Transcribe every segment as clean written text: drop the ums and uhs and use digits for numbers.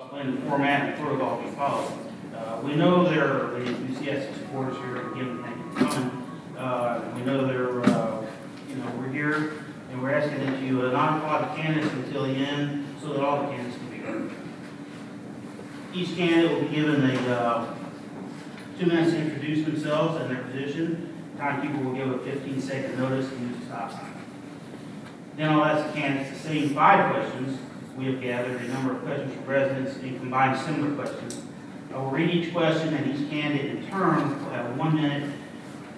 explain the format and the protocol we follow. We know there are the enthusiastic supporters here, and again, thank you for coming. We know we're here, and we're asking that you not apply the candidates until the end, so that all the candidates can be heard. Each candidate will be given 2 minutes to introduce themselves and their position. Timekeeper will give a 15-second notice and use a stop sign. Then I'll ask the candidates the same 5 questions we have gathered, a number of questions from residents, and combine similar questions. I will read each question, and each candidate in turn will have 1 minute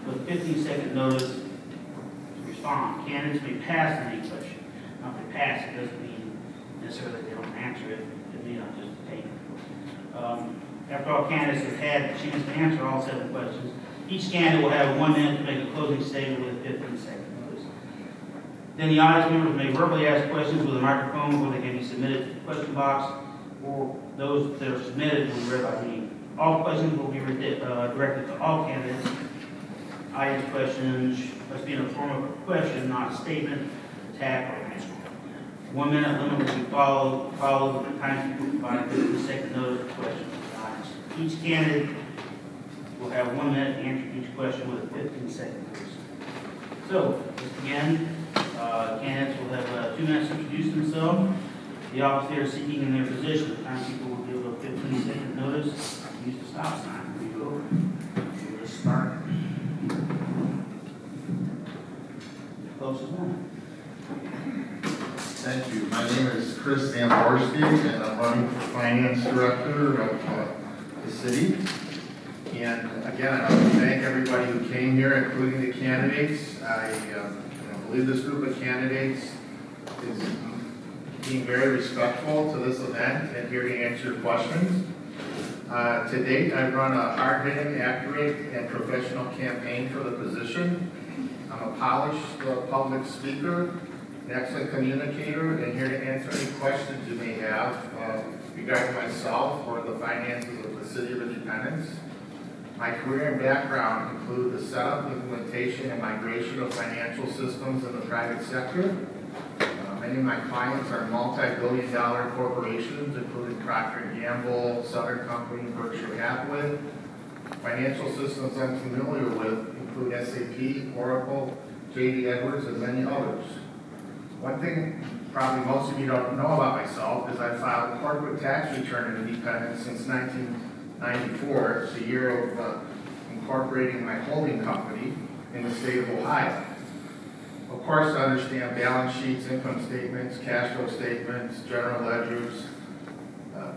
with a 15-second notice to respond. Candidates may pass on any question. Now, if they pass, it doesn't mean necessarily they don't answer it. It may not just take it. After all candidates have had the chance to answer all 7 questions, each candidate will have 1 minute to make a closing statement with a 15-second notice. Then the audience members may verbally ask questions with a microphone, or they can be submitted to the question box, or those that are submitted will be read by me. All questions will be directed to all candidates. Audience questions must be in the form of a question, not a statement, attack, or answer. 1 minute limit will be followed with the time to provide a 15-second notice of the question to the audience. Each candidate will have 1 minute to answer each question with a 15-second notice. So, let's begin. Candidates will have 2 minutes to introduce themselves, the office they are seeking, in their position. The timekeeper will give a 15-second notice. Use the stop sign. We go over. Let's start. Closest one. Thank you. My name is Chris Zamborski, and I'm running for Finance Director of the city. And again, I want to thank everybody who came here, including the candidates. I believe this group of candidates is being very respectful to this event and here to answer your questions. To date, I've run a hard-hitting, accurate, and professional campaign for the position. I'm a polished public speaker, an excellent communicator, and here to answer any questions you may have regarding myself or the finances of the City of Independence. My career and background include the setup, implementation, and migration of financial systems in the private sector. Many of my clients are multi-billion-dollar corporations, including Procter & Gamble, Southern Company, Berkshire Hathaway. Financial systems I'm familiar with include SAP, Oracle, J.D. Edwards, and many others. One thing probably most of you don't know about myself is I filed a corporate tax return in Independence since 1994, the year of incorporating my holding company in the state of Ohio. Of course, to understand balance sheets, income statements, cash flow statements, general ledgers,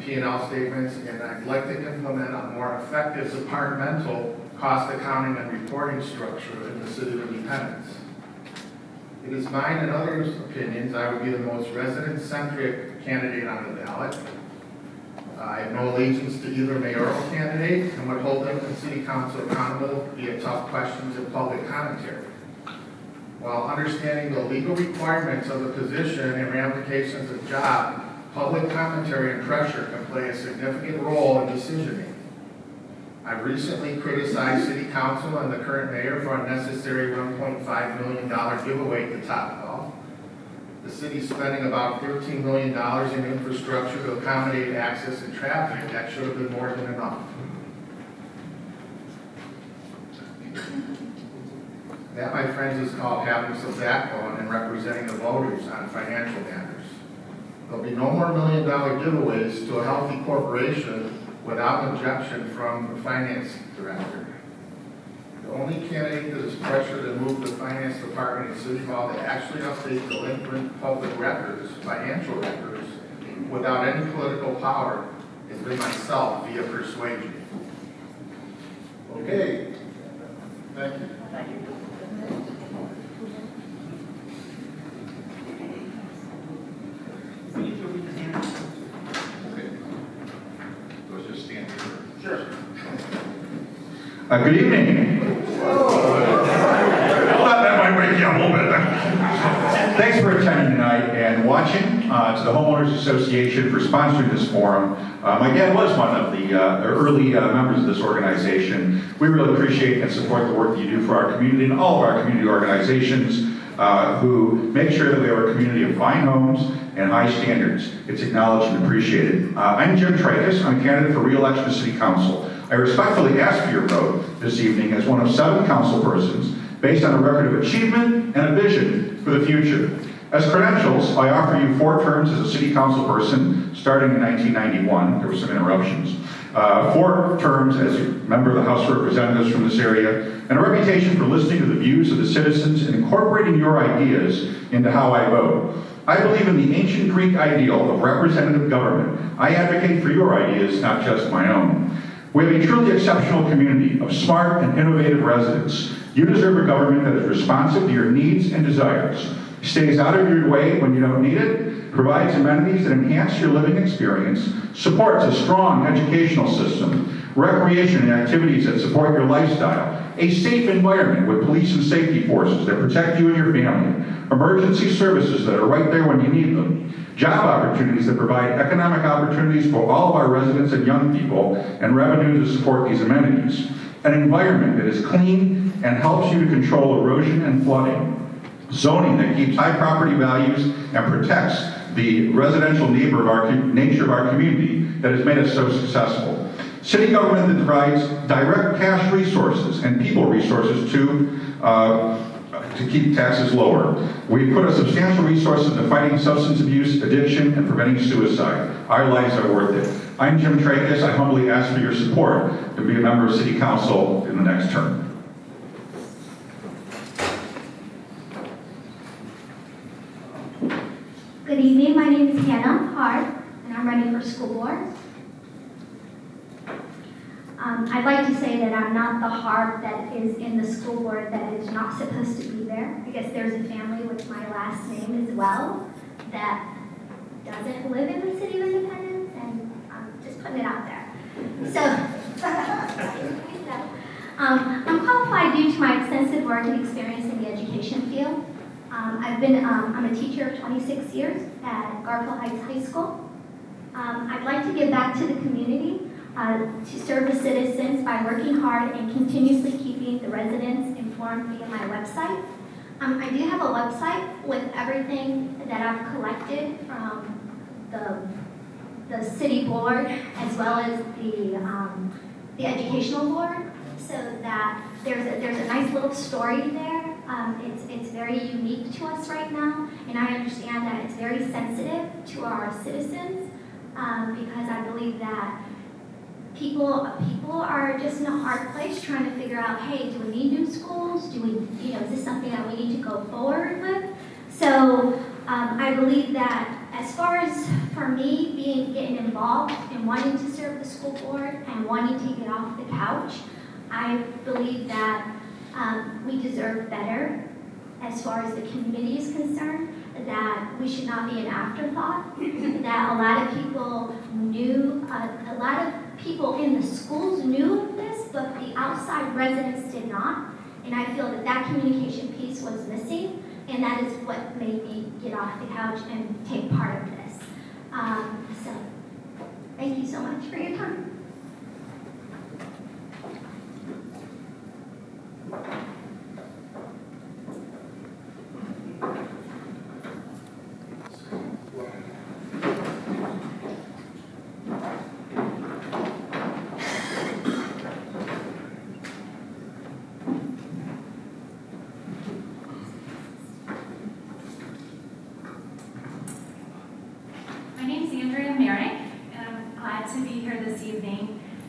P&L statements, and I'd like to implement a more effective departmental cost accounting and reporting structure in the City of Independence. It is mine and others' opinions I would be the most resident-centric candidate on the ballot. I have no allegiance to either mayoral candidate and would hold them and City Council accountable via tough questions and public commentary. While understanding the legal requirements of the position and ramifications of the job, public commentary and pressure can play a significant role in decision-making. I've recently criticized City Council and the current mayor for a necessary $1.5 million giveaway to Topgolf. The city's spending about $13 million in infrastructure to accommodate access and traffic. That should have been more than enough. That, my friends, is called having some backbone and representing the voters on financial matters. There'll be no more $1 million giveaways to a healthy corporation without objection from the finance director. The only candidate that is pressured to move the finance department in City Hall to actually update delinquent public records, financial records, without any political power has been myself via persuasion. Okay. Thank you. Thank you. Okay. Let's just stand here. Sure. Good evening. I thought that might wake you up a little bit. Thanks for attending tonight and watching. To the Homeowners Association for sponsoring this forum. My dad was one of the early members of this organization. We really appreciate and support the work that you do for our community and all of our community organizations who make sure that we have a community of fine homes and high standards. It's acknowledged and appreciated. I'm Jim Tracus. I'm a candidate for re-election to City Council. I respectfully ask for your vote this evening as one of 7 council persons based on a record of achievement and a vision for the future. As credentials, I offer you 4 terms as a City Council person starting in 1991. There were some interruptions. 4 terms as a member of the House of Representatives from this area, and a reputation for listening to the views of the citizens and incorporating your ideas into how I vote. I believe in the ancient Greek ideal of representative government. I advocate for your ideas, not just my own. We have a truly exceptional community of smart and innovative residents. You deserve a government that is responsive to your needs and desires, stays out of your way when you don't need it, provides amenities that enhance your living experience, supports a strong educational system, recreation and activities that support your lifestyle, a safe environment with police and safety forces that protect you and your family, emergency services that are right there when you need them, job opportunities that provide economic opportunities for all of our residents and young people, and revenue to support these amenities, an environment that is clean and helps you to control erosion and flooding, zoning that keeps high property values and protects the residential nature of our community that has made us so successful. City government that provides direct cash resources and people resources to keep taxes lower. We put a substantial resource into fighting substance abuse, addiction, and preventing suicide. Our lives are worth it. I'm Jim Tracus. I humbly ask for your support to be a member of City Council in the next term. Good evening, my name is Hannah Hart, and I'm running for school board. I'd like to say that I'm not the Hart that is in the school board that is not supposed to be there. I guess there's a family with my last name as well that doesn't live in the city of Independence, and I'm just putting it out there. So, I'm qualified due to my extensive work and experience in the education field. I'm a teacher of 26 years at Garfield Heights High School. I'd like to give back to the community to serve the citizens by working hard and continuously keeping the residents informed via my website. I do have a website with everything that I've collected from the city board as well as the educational board, so that there's a nice little story there. It's very unique to us right now, and I understand that it's very sensitive to our citizens because I believe that people are just in a hard place trying to figure out, hey, do we need new schools? Is this something that we need to go forward with? So I believe that as far as for me getting involved and wanting to serve the school board and wanting to get off the couch, I believe that we deserve better as far as the community is concerned, that we should not be an afterthought, that a lot of people in the schools knew this, but the outside residents did not, and I feel that communication piece was missing, and that is what made me get off the couch and take part of this. So, thank you so much for your time.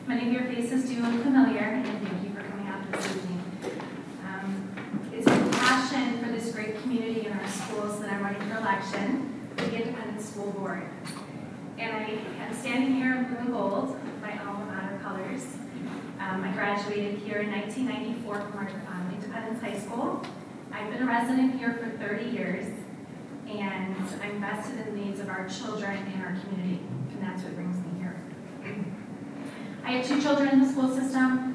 Many of your faces do look familiar, and thank you for coming out this evening. It's with passion for this great community in our schools that I'm running for election for the Independent School Board. And I am standing here in blue and gold, my alma mater colors. I graduated here in 1994 from our Independence High School. I've been a resident here for 30 years, and I'm vested in the needs of our children and our community, and that's what brings me here. I have 2 children in the school system.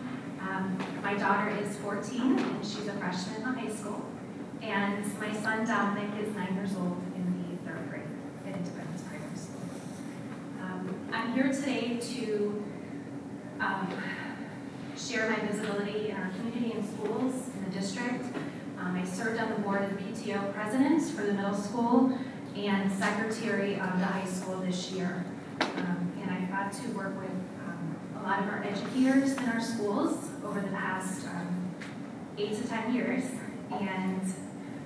My daughter is 14, and she's a freshman in the high school. And my son, Dominic, is 9 years old in the 3rd grade at Independence Primary School. I'm here today to share my visibility in our community and schools in the district. I served on the board of the PTO presidents for the middle school and secretary of the high school this year. And I've got to work with a lot of our educators in our schools over the past 8 to 10 years. And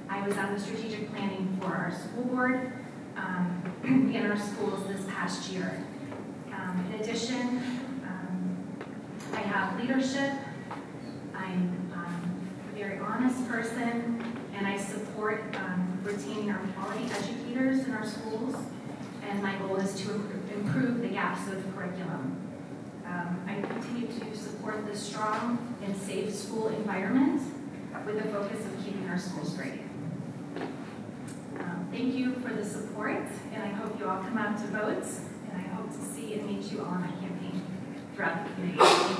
I was on the strategic planning for our school board in our schools this past year. In addition, I have leadership. I'm a very honest person, and I support retaining our quality educators in our schools, and my goal is to improve the gaps of curriculum. I continue to support the strong and safe school environment with a focus of keeping our schools great. Thank you for the support, and I hope you all come out to vote, and I hope to see and meet you all in my campaign throughout the community. Thank you.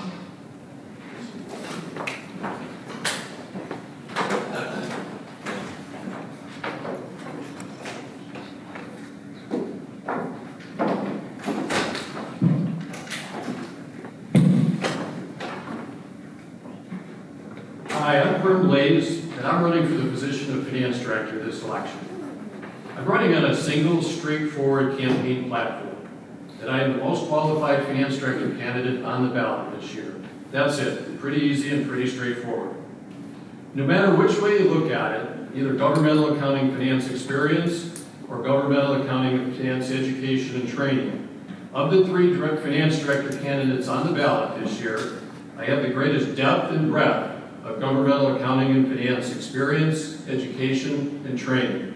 Hi, I'm Kurt Blaze, and I'm running for the position of Finance Director this election. I'm running on a single, straightforward campaign platform, that I am the most qualified Finance Director candidate on the ballot this year. That's it. Pretty easy and pretty straightforward. No matter which way you look at it, either governmental accounting finance experience or governmental accounting and finance education and training, of the 3 direct Finance Director candidates on the ballot this year, I have the greatest depth and breadth of governmental accounting and finance experience, education, and training.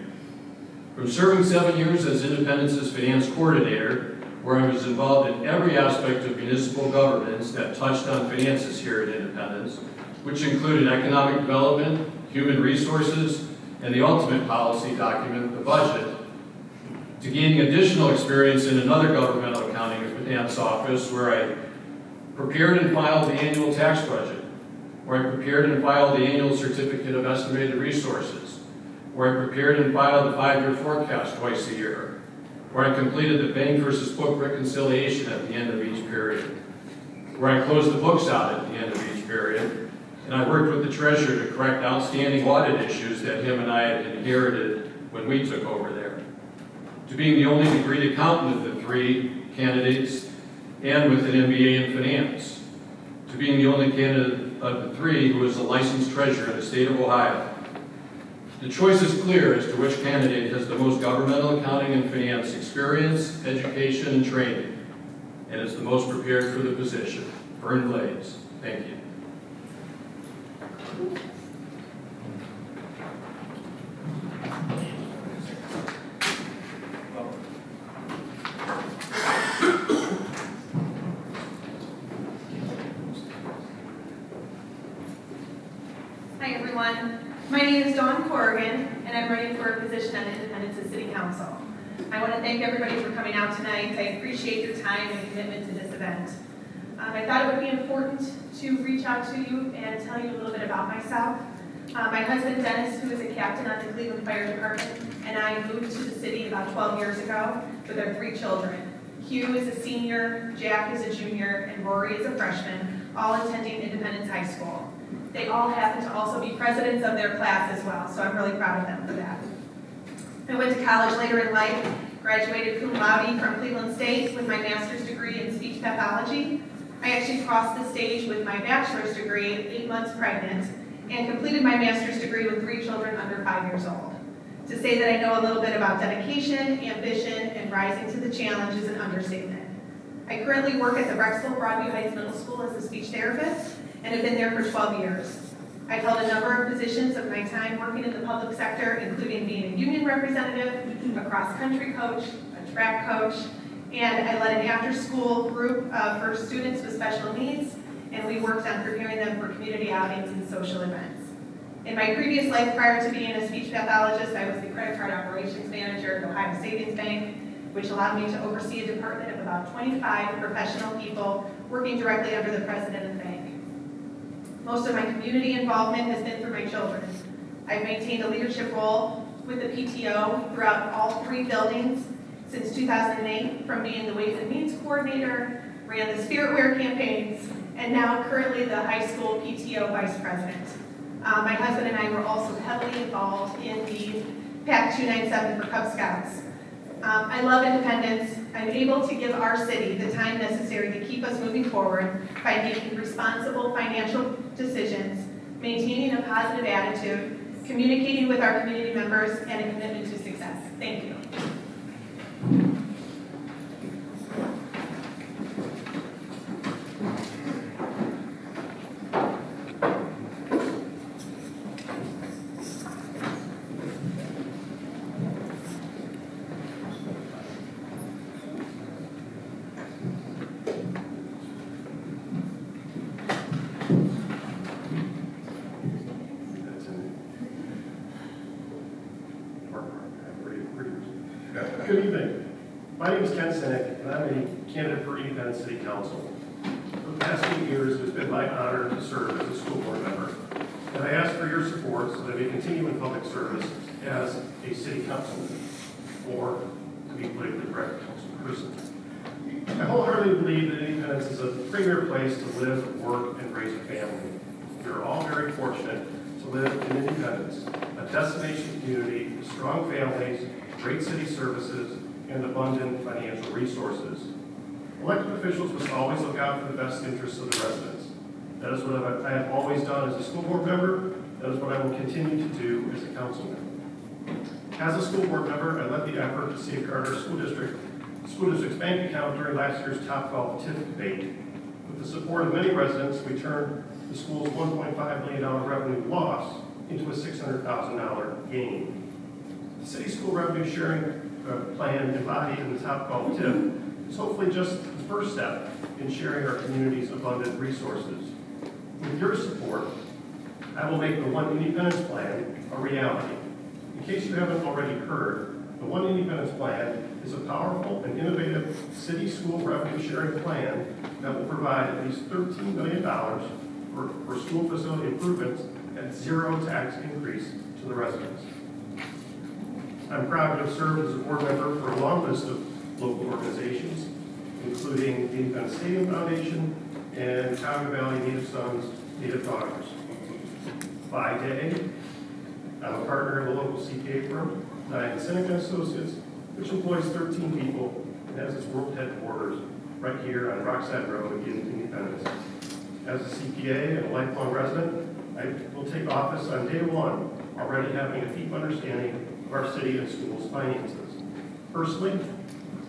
From serving 7 years as Independence's finance coordinator, where I was involved in every aspect of municipal governance that touched on finances here at Independence, which included economic development, human resources, and the ultimate policy document, the budget, to gaining additional experience in another governmental accounting and finance office where I prepared and filed the annual tax budget, where I prepared and filed the annual certificate of estimated resources, where I prepared and filed the 5-year forecast twice a year, where I completed the bank versus book reconciliation at the end of each period, where I closed the books out at the end of each period, and I worked with the treasurer to correct outstanding audit issues that him and I had inherited when we took over there, to being the only degreed accountant of the 3 candidates and with an MBA in finance, to being the only candidate of the 3 who is a licensed treasurer in the state of Ohio. The choice is clear as to which candidate has the most governmental accounting and finance experience, education, and training, and is the most prepared for the position. Vern Blaze. Thank you. Hi everyone, my name is Dawn Corrigan and I'm running for a position on Independence's City Council. I want to thank everybody for coming out tonight. I appreciate your time and commitment to this event. I thought it would be important to reach out to you and tell you a little bit about myself. My husband Dennis, who is a captain on the Cleveland Fire Department, and I moved to the city about 12 years ago with our 3 children. Hugh is a senior, Jack is a junior, and Rory is a freshman, all attending Independence High School. They all happen to also be presidents of their class as well, so I'm really proud of them for that. I went to college later in life, graduated cum laude from Cleveland State with my master's degree in speech pathology. I actually crossed the stage with my bachelor's degree 8 months pregnant and completed my master's degree with 3 children under 5 years old. To say that I know a little bit about dedication, ambition, and rising to the challenge is an understatement. I currently work at the Brexville Broadview Heights Middle School as a speech therapist and have been there for 12 years. I've held a number of positions of my time working in the public sector, including being a union representative, a cross-country coach, a track coach, and I led an after-school group for students with special needs, and we worked on preparing them for community outings and social events. In my previous life, prior to being a speech pathologist, I was the credit card operations manager at Ohio Savings Bank, which allowed me to oversee a department of about 25 professional people working directly under the president of the bank. Most of my community involvement has been through my children. I've maintained a leadership role with the PTO throughout all 3 buildings since 2008, from being the Ways and Means Coordinator, ran the Spirit Wear campaigns, and now currently the high school PTO Vice President. My husband and I were also heavily involved in the PAC 297 for Cub Scouts. I love independence. I'm able to give our city the time necessary to keep us moving forward by making responsible financial decisions, maintaining a positive attitude, communicating with our community members, and a commitment to success. Thank you. Good evening. My name is Ken Sinek, and I'm a candidate for Independent City Council. For the past 8 years, it's been my honor to serve as a school board member, and I ask for your support so that I may continue in public service as a city councilman, or to be politically correct, councilperson. I wholeheartedly believe that Independence is a premier place to live, work, and raise a family. We are all very fortunate to live in Independence, a destination community with strong families, great city services, and abundant financial resources. Elected officials must always look out for the best interests of the residents. That is what I have always done as a school board member. That is what I will continue to do as a councilman. As a school board member, I led the effort to safeguard our school district's bank account during last year's Topgolf TIF debate. With the support of many residents, we turned the school's $1.5 million revenue loss into a $600,000 gain. The city school revenue sharing plan embodied in the Topgolf TIF is hopefully just the first step in sharing our community's abundant resources. With your support, I will make the One Independence Plan a reality. In case you haven't already heard, the One Independence Plan is a powerful and innovative city school revenue sharing plan that will provide at least $13 million for school facility improvements at zero tax increase to the residents. I'm proud to have served as a board member for a long list of local organizations, including the Independence Stadium Foundation and Cuyahoga Valley Native Sons, Native Daughters. By day, I'm a partner of the local CPA firm, Diane Sinek & Associates, which employs 13 people and has its world headquarters right here on Rockside Road in Independence. As a CPA and a lifelong resident, I will take office on day one, already having a deep understanding of our city and school's finances. Personally,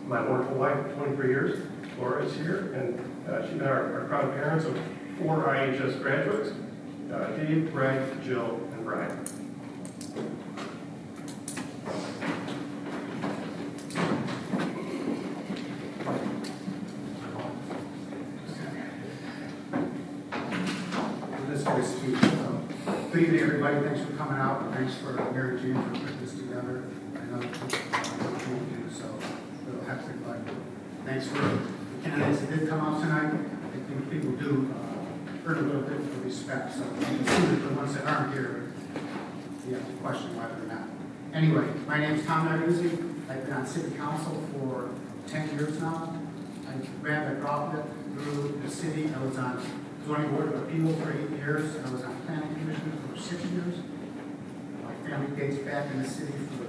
my wonderful wife of 23 years, Laura, is here, and she's been our proud parents of 4 IHS graduates, Dave, Greg, Jill, and Brian. Good evening, everybody. Thanks for coming out. Thanks for Mary Jean for putting this together. I know what you do, so a little hectic, but thanks for the candidates that did come out tonight. I think people do earn a little bit of respect, so you can see that the ones that aren't here, you have to question why they're not. Anyway, my name is Tom Narduzzi. I've been on city council for 10 years now. I ran the gauntlet through the city. I was on zoning board of appeal for 8 years. I was on planning commission for 6 years. My family dates back in the city for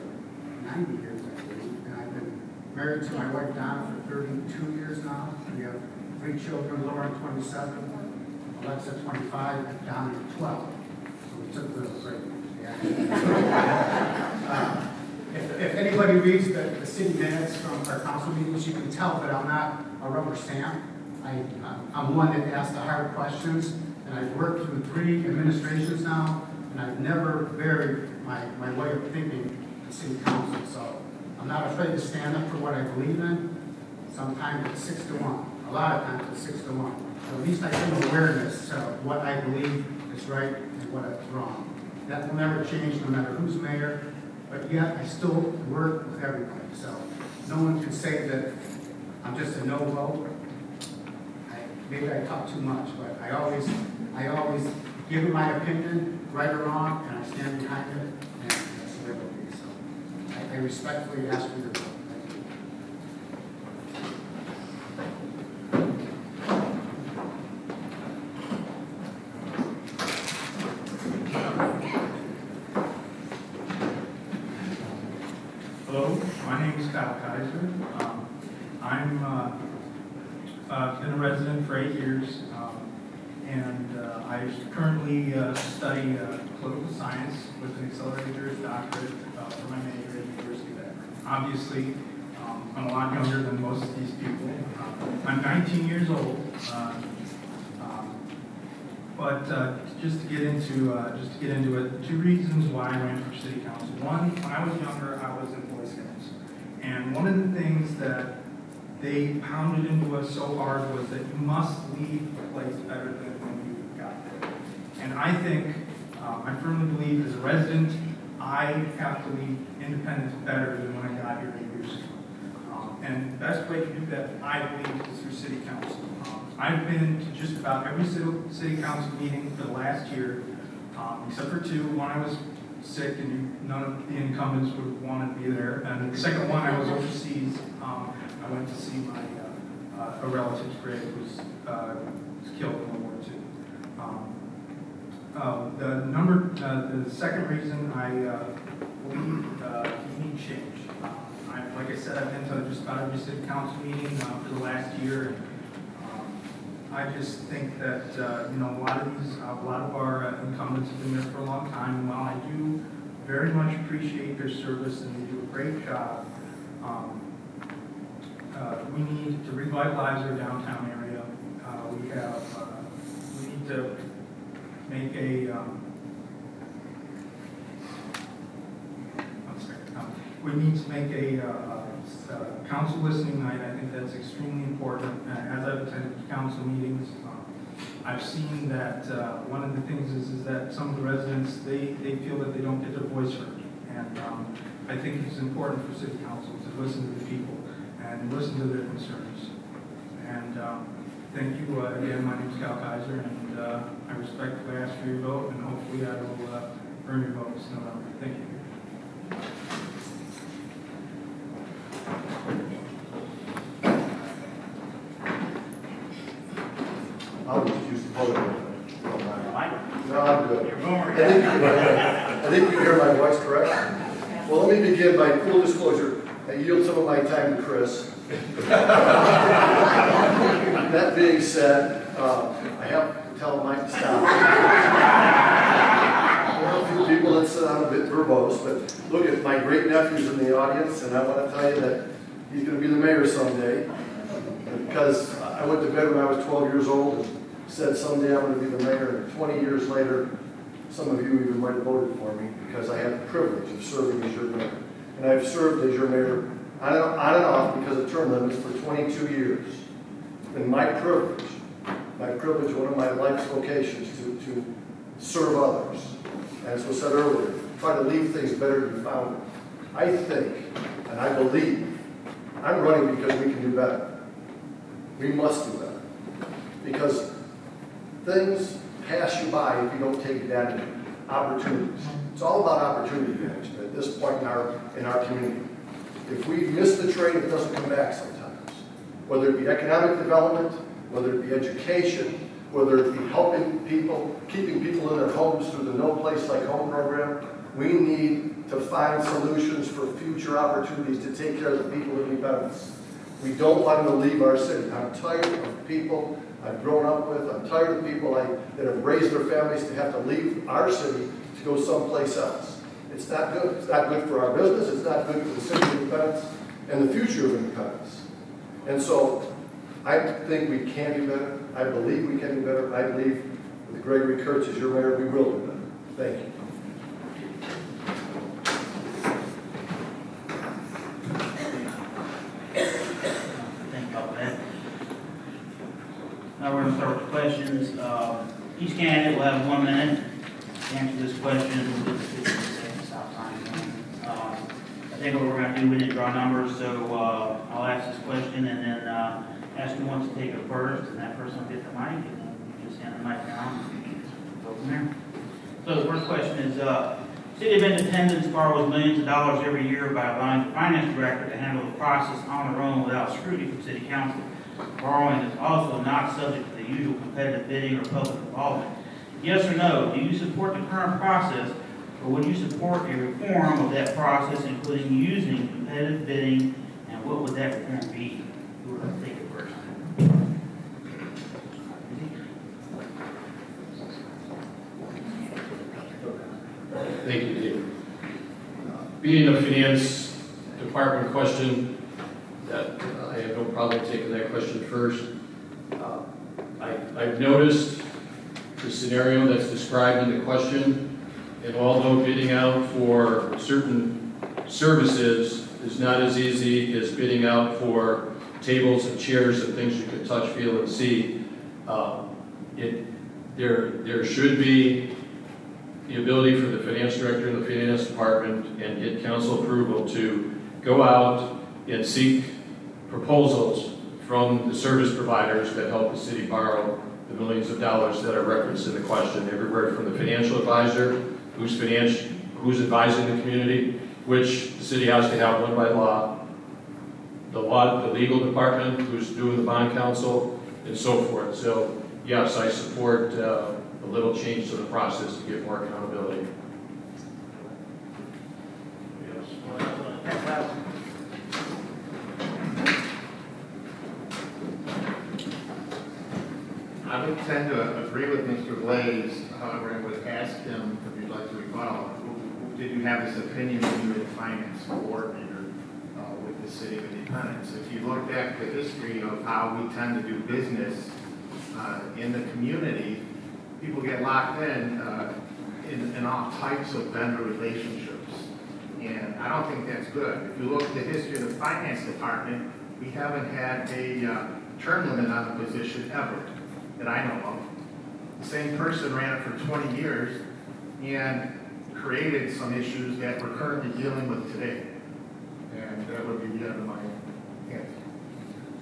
90 years, I believe. And I've been married to my wife Donna for 32 years now. We have 3 children, Lauren 27, Alexa 25, and Donna 12. So we took a little break. Yeah. If anybody reads the city minutes from our council meetings, you can tell that I'm not a rubber stamp. I'm one that asks the hard questions, and I've worked through 3 administrations now, and I've never varied my way of thinking the city council. So I'm not afraid to stand up for what I believe in. Sometimes it's 6 to 1. A lot of times it's 6 to 1. So at least I bring awareness of what I believe is right and what is wrong. That will never change no matter who's mayor, but yet I still work with everybody. So no one can say that I'm just a no vote. Maybe I talk too much, but I always give my opinion, right or wrong, and I stand behind it, and that's the way it will be. So I respectfully ask for your vote. Thank you. Hello, my name is Kyle Kaiser. I'm been a resident for 8 years, and I currently study political science with an accelerated Juris Doctorate for my major at the University of Akron. Obviously, I'm a lot younger than most of these people. I'm 19 years old, but just to get into it, 2 reasons why I ran for city council. One, when I was younger, I was in Boy Scouts, and one of the things that they pounded into us so hard was that you must leave the place better than when you got there. And I think, I firmly believe as a resident, I have to leave Independence better than when I got here 8 years ago. And the best way to do that, I believe, is through city council. I've been to just about every city council meeting for the last year, except for 2. One, I was sick and none of the incumbents would want to be there. And the second one, I was overseas. I went to see my a relative's grave was killed in World War II. The second reason I believe we need change. Like I said, I've been to just about every city council meeting for the last year. I just think that a lot of our incumbents have been there for a long time. And while I do very much appreciate their service and they do a great job, we need to revitalize our downtown area. We need to make a council listening night. I think that's extremely important. As I've attended council meetings, I've seen that one of the things is that some of the residents, they feel that they don't get their voice heard. And I think it's important for city council to listen to the people and listen to their concerns. And thank you again. My name is Kyle Kaiser, and I respectfully ask for your vote, and hopefully I will earn your vote this November. Thank you. I'll just use the podium. No, I'm good. I think you hear my voice correct? Well, let me begin by full disclosure. I yield some of my time to Chris. That being said, I have to tell Mike to stop. There are a few people that sound a bit verbose, but look at my great nephew's in the audience, and I want to tell you that he's going to be the mayor someday. Because I went to bed when I was 12 years old and said someday I'm going to be the mayor, and 20 years later, some of you even might have voted for me because I had the privilege of serving as your mayor. And I've served as your mayor on and off because of term limits for 22 years. And my privilege, one of my life's vocations to serve others. As was said earlier, try to leave things better than you found them. I think, and I believe, I'm running because we can do better. We must do better. Because things pass you by if you don't take advantage of opportunities. It's all about opportunity management at this point in our community. If we miss the train, it doesn't come back sometimes. Whether it be economic development, whether it be education, whether it be helping people, keeping people in their homes through the No Place Like Home program, we need to find solutions for future opportunities to take care of the people of Independence. We don't want them to leave our city. I'm tired of people I've grown up with. I'm tired of people that have raised their families to have to leave our city to go someplace else. It's not good. It's not good for our business. It's not good for the city of Independence and the future of Independence. And so I think we can do better. I believe we can do better. I believe with Gregory Kurtz as your mayor, we will do better. Thank you. Now we're going to start with questions. Each candidate will have 1 minute to answer this question. We'll get the 15-second stop sign. I think what we're going to do, we didn't draw numbers, so I'll ask this question and then ask who wants to take it first, and that person will get the mic, and then you just hand the mic down and go from there. So the first question is, City of Independence borrows millions of dollars every year by allowing the finance director to handle the process on their own without scrutiny from City Council. Borrowing is also not subject to the usual competitive bidding or public involvement. Yes or no, do you support the current process But would you support a reform of that process, including using competitive bidding, and what would that reform be? Who would like to take it first? Thank you, Dave. Being a finance department question, that I have no problem taking that question first. I've noticed the scenario that's described in the question, and although bidding out for certain services is not as easy as bidding out for tables and chairs and things you can touch, feel, and see, there should be the ability for the finance director and the finance department and get council approval to go out and seek proposals from the service providers that help the city borrow the millions of dollars that are referenced in the question, everywhere from the financial advisor, who's advising the community, which the city has to have one by law, the legal department, who's doing the bond counsel, and so forth. So yes, I support a little change to the process to get more accountability. I would tend to agree with Mr. Blaze. However, I would ask him, if you'd like to rebuttal, did you have this opinion when you were the finance coordinator with the city of Independence? If you look back at the history of how we tend to do business in the community, people get locked in all types of vendor relationships. And I don't think that's good. If you look at the history of the finance department, we haven't had a term limit on the position ever that I know of. The same person ran it for 20 years and created some issues that we're currently dealing with today. And that would be the end of my answer.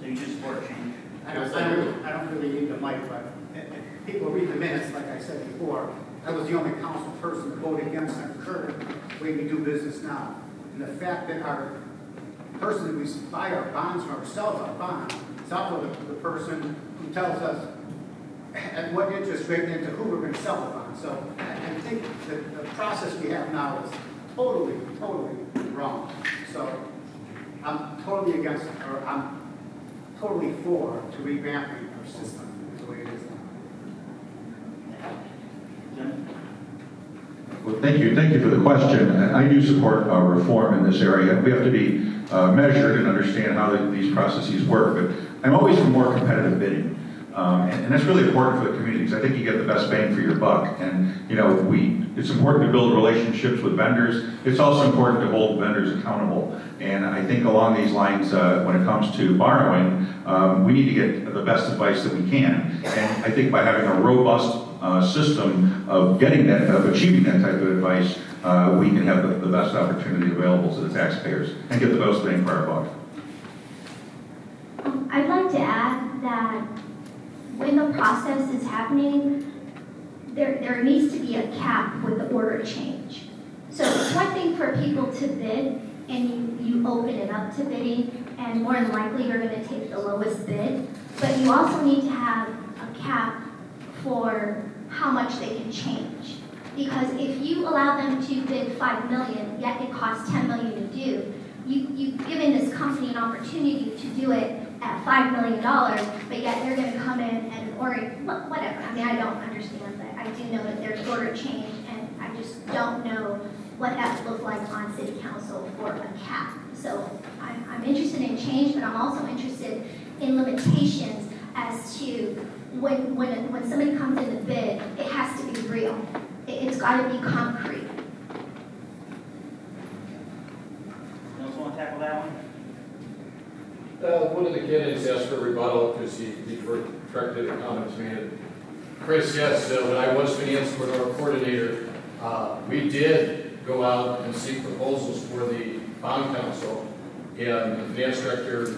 So you just support change? I don't really need the mic, but if people read the minutes, like I said before, I was the only council person to vote against our current way we do business now. And the fact that our person that we buy our bonds from, or sells our bonds, is also the person who tells us at what interest rate and to who we're going to sell the bond. So I think that the process we have now is totally wrong. So I'm totally against, or I'm totally for to revamping our system the way it is now. Well, thank you for the question. I do support reform in this area. We have to be measured and understand how these processes work, but I'm always for more competitive bidding. And that's really important for the communities. I think you get the best bang for your buck. And, it's important to build relationships with vendors. It's also important to hold vendors accountable. And I think along these lines, when it comes to borrowing, we need to get the best advice that we can. And I think by having a robust system of achieving that type of advice, we can have the best opportunity available to the taxpayers and get the most bang for our buck. I'd like to add that when the process is happening, there needs to be a cap with the order change. So it's one thing for people to bid and you open it up to bidding, and more than likely you're going to take the lowest bid, but you also need to have a cap for how much they can change. Because if you allow them to bid $5 million, yet it costs $10 million to do, you've given this company an opportunity to do it at $5 million, but yet they're going to come in and whatever. I mean, I don't understand, but I do know that there's order change, and I just don't know what that would look like on city council for a cap. So I'm interested in change, but I'm also interested in limitations as to when somebody comes in to bid, it has to be real. It's got to be concrete. Anyone else want to tackle that one? One of the candidates asked for a rebuttal because he corrected a comment made. Chris, yes, when I was finance coordinator, we did go out and seek proposals for the bond council, and the finance director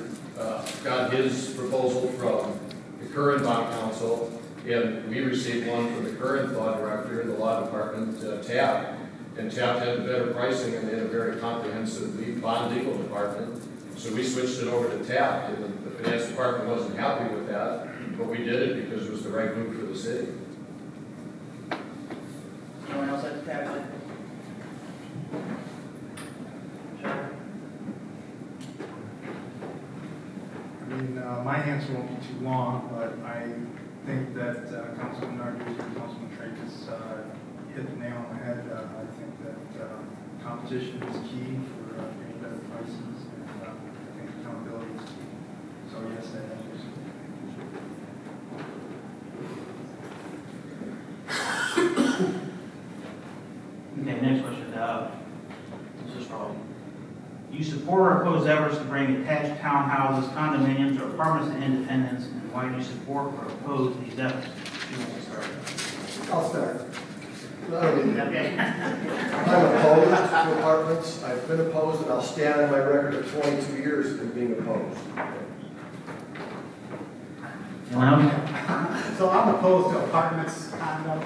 got his proposal from the current bond council, and we received one from the current law director in the law department, TAP, and TAP had better pricing, and they had a very comprehensive bond legal department. So we switched it over to TAP, and the finance department wasn't happy with that, but we did it because it was the right move for the city. Anyone else like to tackle it? My answer won't be too long, but I think that Councilman Nardues and Councilman Tracus hit the nail on the head. I think that competition is key for getting better prices, and I think accountability is key. So yes, that answers. Okay, next question. This is wrong. You support or oppose efforts to bring attached townhouses, condominiums, or apartments to Independence, and why do you support or oppose these efforts? Who wants to start? I'll start. Okay. I'm opposed to apartments. I've been opposed, and I'll stand on my record of 22 years of being opposed. Anyone else? So I'm opposed to apartments, condos,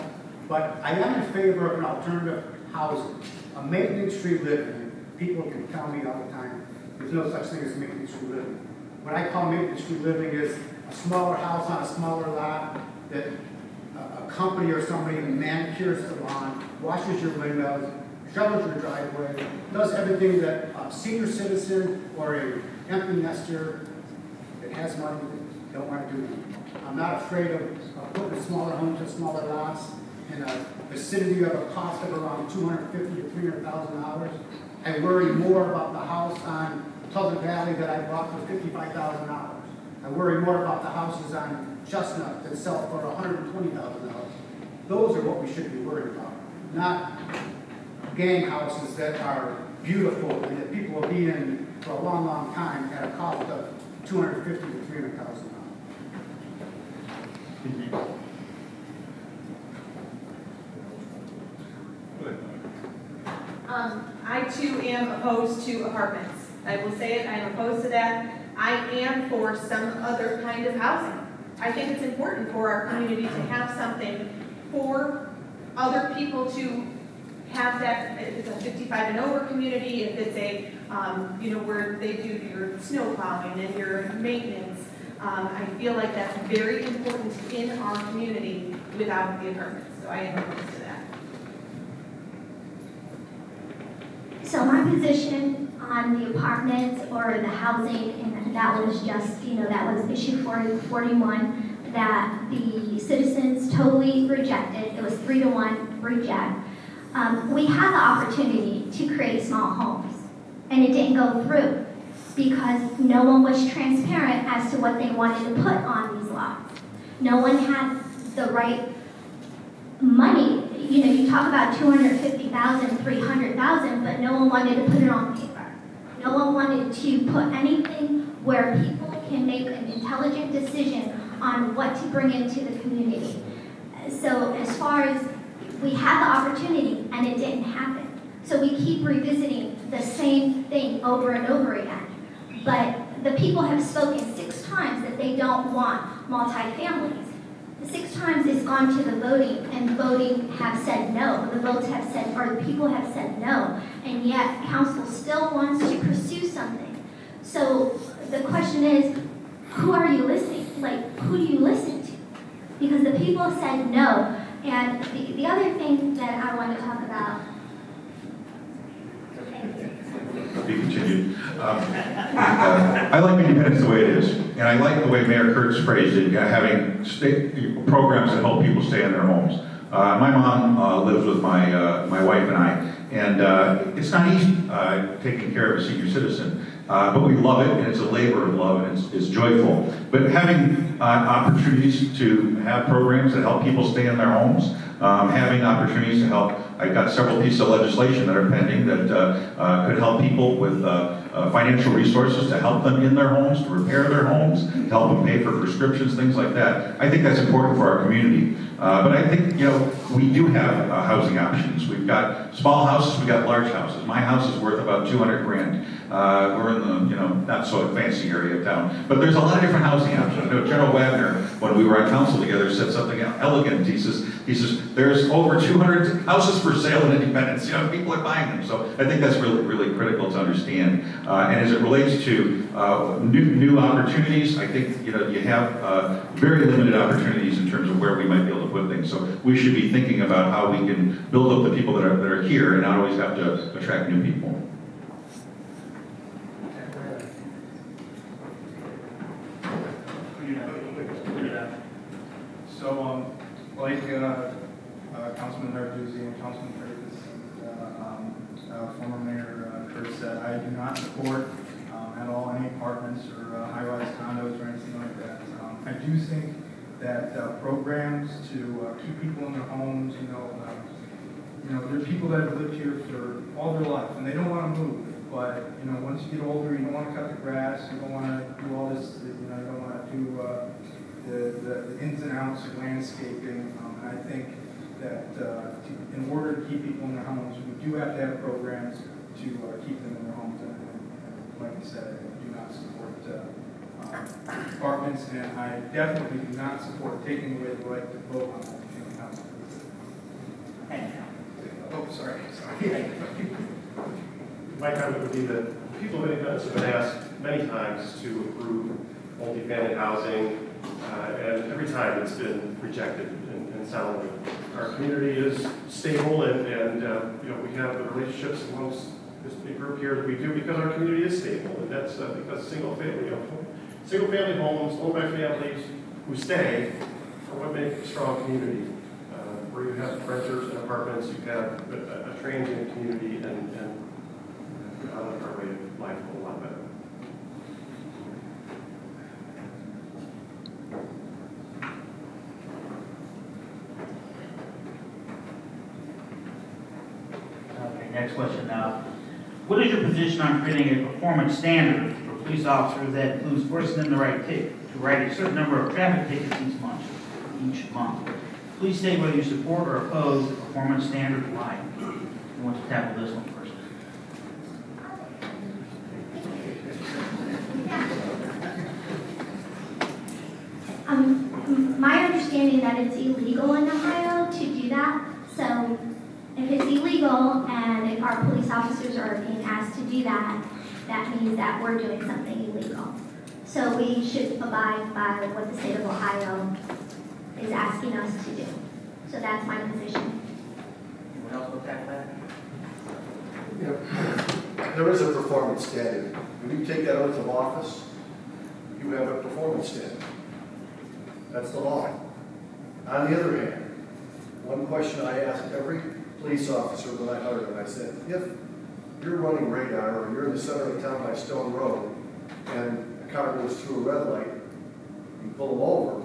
but I am in favor of an alternative housing, a maintenance-free living. People can tell me all the time, there's no such thing as maintenance-free living. What I call maintenance-free living is a smaller house on a smaller lot that a company or somebody manicures the lawn, washes your windows, shovels your driveway, does everything that a senior citizen or a empty nester that has money don't want to do. I'm not afraid of putting a smaller home to smaller lots in a vicinity of a cost of around $250,000 to $300,000. I worry more about the house on Pleasant Valley that I bought for $55,000. I worry more about the houses on Chestnut that sell for $120,000. Those are what we should be worried about, not gang houses that are beautiful and that people will be in for a long, long time at a cost of $250,000 to $300,000. I too am opposed to apartments. I will say it, I am opposed to that. I am for some other kind of housing. I think it's important for our community to have something for other people to have that, if it's a 55 and over community, if it's a, where they do your snow plowing and your maintenance. I feel like that's very important in our community without the apartments. So I am opposed to that. So my position on the apartments or the housing, and that was just, that was issue 41 that the citizens totally rejected. It was 3-1 reject. We had the opportunity to create small homes, and it didn't go through because no one was transparent as to what they wanted to put on these lots. No one had the right money. You talk about 250,000, 300,000, but no one wanted to put it on paper. No one wanted to put anything where people can make an intelligent decision on what to bring into the community. So as far as we had the opportunity and it didn't happen. So we keep revisiting the same thing over and over again. But the people have spoken 6 times that they don't want multifamilies. 6 times it's gone to the voting, and voting have said no. The votes have said, or the people have said no, and yet council still wants to pursue something. So the question is, who are you listening? Who do you listen to? Because the people said no. And the other thing that I want to talk about. Be continued. I like Independence the way it is, and I like the way Mayor Kurtz phrased it, having programs that help people stay in their homes. My mom lives with my wife and I, and it's not easy taking care of a senior citizen, but we love it, and it's a labor of love, and it's joyful. But having opportunities to have programs that help people stay in their homes, having opportunities to help. I've got several pieces of legislation that are pending that could help people with financial resources to help them in their homes, to repair their homes, to help them pay for prescriptions, things like that. I think that's important for our community. But I think, we do have housing options. We've got small houses, we've got large houses. My house is worth about $200,000. We're in the, not so fancy area of town. But there's a lot of different housing options. General Wagner, when we were on council together, said something elegant. He says, there's over 200 houses for sale in Independence. People are buying them. So I think that's really, really critical to understand. And as it relates to new opportunities, I think, you have very limited opportunities in terms of where we might be able to put things. So we should be thinking about how we can build up the people that are here and not always have to attract new people. So, like Councilman Narduzzi and Councilman Freitas, former Mayor Kurt said, I do not support at all any apartments or high-rise condos or anything like that. I do think that programs to keep people in their homes, there are people that have lived here for all their life and they don't want to move. But once you get older, you don't want to cut the grass, you don't want to do all this, you don't want to do the ins and outs of landscaping. And I think that in order to keep people in their homes, we do have to have programs to keep them in their homes. And like I said, I do not support apartments, and I definitely do not support taking away the right to vote on that in the council. Oh, sorry. My comment would be that people of Independence have been asked many times to approve multifamily housing, and every time it's been rejected and soundly. Our community is stable, and we have the relationships amongst this big group here that we do because our community is stable, and that's because single family homes owned by families who stay are what make a strong community. Where you have renters and apartments, you have a transient community, and I like our way of life a lot better. Okay, next question now. What is your position on creating a performance standard for police officers that includes forcing them to write a certain number of traffic tickets each month? Please state whether you support or oppose the performance standard. Why? Who wants to tackle this one first? My understanding that it's illegal in Ohio to do that. So if it's illegal and if our police officers are being asked to do that, that means that we're doing something illegal. So we should abide by what the state of Ohio is asking us to do. So that's my position. Anyone else want to tackle that? There is a performance standard. When you take that oath of office, you have a performance standard. That's the law. On the other hand, one question I asked every police officer when I hired them, I said, if you're running radar or you're in the center of the town by Stone Road and a car goes through a red light, you pull them over,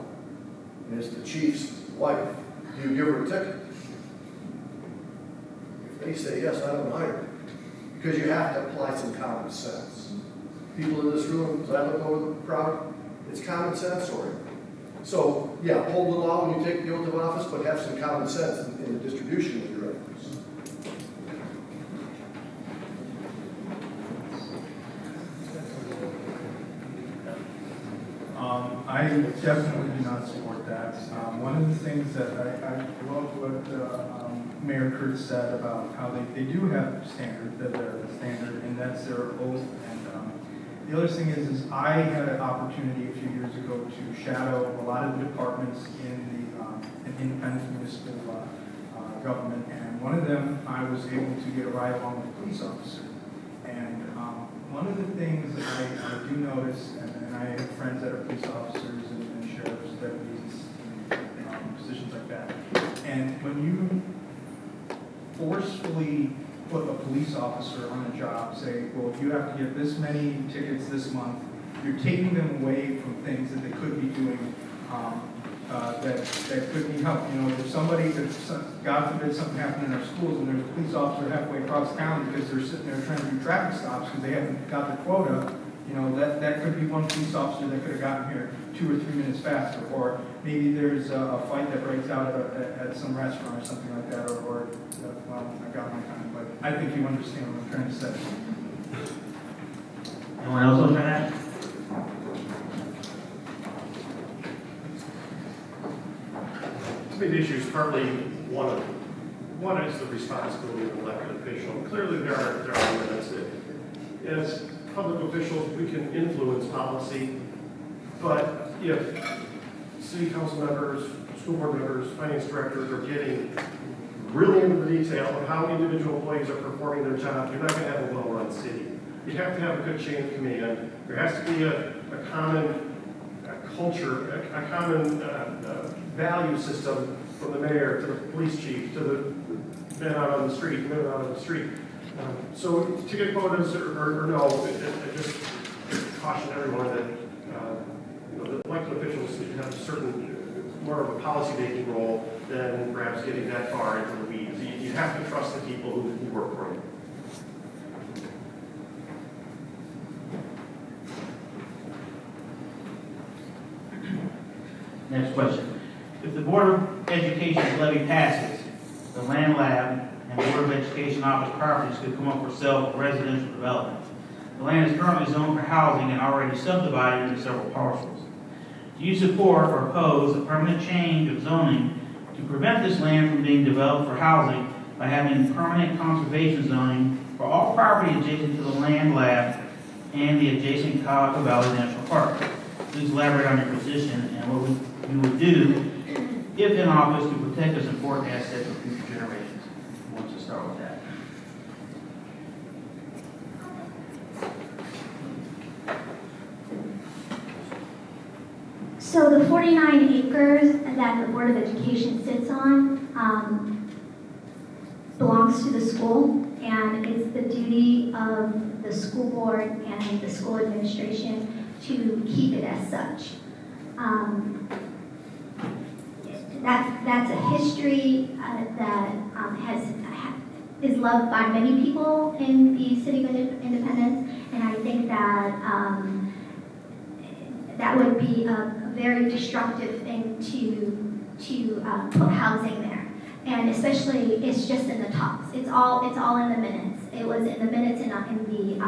and it's the chief's wife, do you give her a ticket? If they say yes, I don't hire them. Because you have to apply some common sense. People in this room, as I look over the crowd, it's common sense oriented. So, yeah, hold the law when you take the oath of office, but have some common sense in the distribution of your efforts. I definitely do not support that. One of the things that I love what Mayor Kurtz said about how they do have standard, and that's their oath. And the other thing is I had an opportunity a few years ago to shadow a lot of the departments in the independent municipal government, and one of them I was able to get a ride along with a police officer. And one of the things that I do notice, and I have friends that are police officers and sheriffs, deputies, and positions like that. And when you forcefully put a police officer on a job, say, well, you have to get this many tickets this month, you're taking them away from things that they could be doing that could be helped. If somebody, God forbid something happened in our schools and there's a police officer halfway across town because they're sitting there trying to do traffic stops because they haven't got their quota, that could be one police officer that could have gotten here 2 or 3 minutes faster. Or maybe there's a fight that breaks out at some restaurant or something like that, or well, I got my time, but I think you understand what I'm trying to say. Anyone else want to try that? To me, the issue is partly one of them. One is the responsibility of an elected official. Clearly, there are limits. As public officials, we can influence policy, but if city council members, school board members, finance directors are getting really into the detail of how individual employees are performing their job, you're not going to have a well-run city. You have to have a good chain of command. There has to be a common culture, a common value system from the mayor to the police chief to the men out on the street, women out on the street. So to get quotas or no, I just caution everyone that the elected officials have a certain, more of a policy-making role than perhaps getting that far into the weeds. You have to trust the people who work for you. Next question. If the Board of Education's levy passes, the land lab and Board of Education office properties could come up for sale for residential development. The land is currently zoned for housing and already subdivided into several parcels. Do you support or oppose a permanent change of zoning to prevent this land from being developed for housing by having permanent conservation zoning for all property adjacent to the land lab and the adjacent Cuyahoga Valley National Park? Please elaborate on your position and what you would do if in office to protect this important asset for future generations. Who wants to start with that? So the 49 acres that the Board of Education sits on belongs to the school, and it's the duty of the school board and the school administration to keep it as such. That's a history that is loved by many people in the City of Independence, and I think that that would be a very destructive thing to put housing there. And especially, it's just in the talks. It's all in the minutes. It was in the minutes in the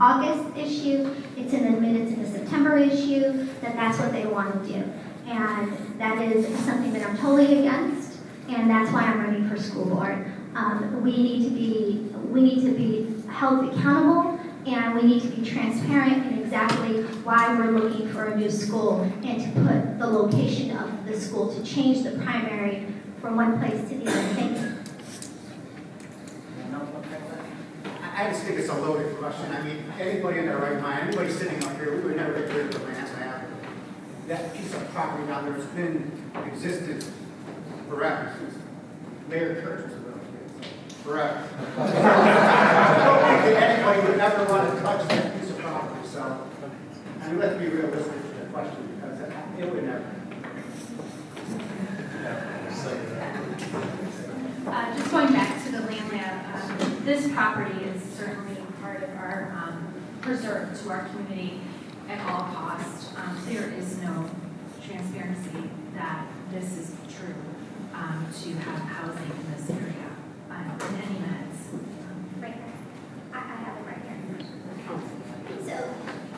August issue. It's in the minutes in the September issue. That's what they want to do, and that is something that I'm totally against. And that's why I'm running for school board. We need to be held accountable, and we need to be transparent in exactly why we're looking for a new school and to put the location of the school to change the primary from one place to the other. Thank you. I just think it's a loaded question. I mean, anybody in their right mind, anybody sitting up here, we would never get rid of the land lab. That piece of property down there has been existed forever, since Mayor Church was around here. Forever. I don't think that anybody would ever want to touch that piece of property, so, I mean, let's be realistic with the question, because it would never. Just going back to the land lab, this property is certainly part of our preserve to our community at all costs. There is no transparency that this is true to have housing in this area in any minutes. Right here. I have it right here. So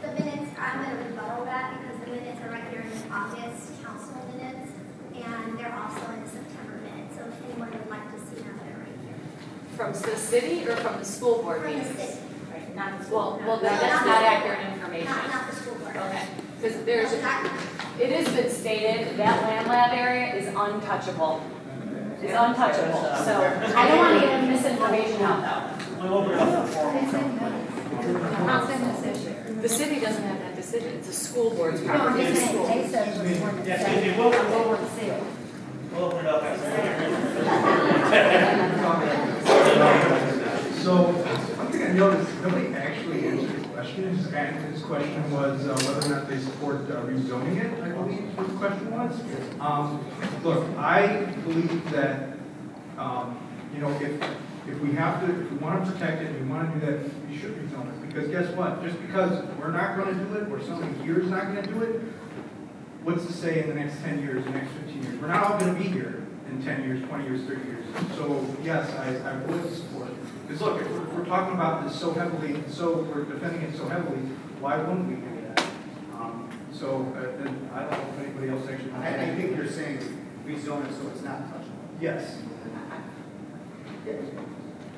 the minutes, I'm going to rebuttal that because the minutes are right here in the August council minutes, and they're also in the September minutes. So if anyone would like to see them, they're right here. From the city or from the school board From the meetings? city. Right, not the school. Well, No, that's not accurate information. Not the school board. Okay, because there's, No, not- it has been stated that land lab area is untouchable. It's untouchable, so I don't want to get misinformation out though. We'll open it up for forum. The city doesn't have that decision, it's a school board's property. Yes, excuse me, we'll open it up So, one thing I noticed, nobody actually answered the question. His question was whether or not they support rezoning it, I believe is what the question was. Look, I believe that, if we have to, if we want to protect it, we want to do that, we should rezone it. Because guess what? Just because we're not going to do it, or somebody here is not going to do it, what's to say in the next 10 years, the next 15 years? We're not all going to be here in 10 years, 20 years, 30 years. So, yes, I would support it. Because look, if we're talking about this so heavily, we're defending it so heavily, why wouldn't we do that? Then I don't know if anybody else actually. I think you're saying rezone it so it's not touchable. Yes.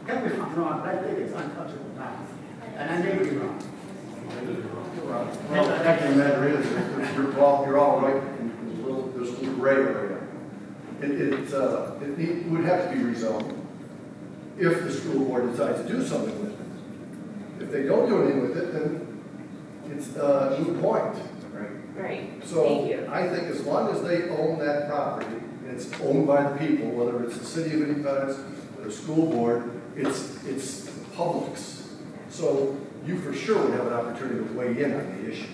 Tell me if I'm wrong, but I think it's untouchable now. And I may be wrong. Well, the fact of the matter is, you're all right, there's a little gray area. It would have to be rezoned if the school board decides to do something with it. If they don't do anything with it, then it's a moot point. Right, thank So you. I think as long as they own that property, it's owned by the people, whether it's the city of Independence or the school board, it's the public's. So you for sure would have an opportunity to weigh in on the issue.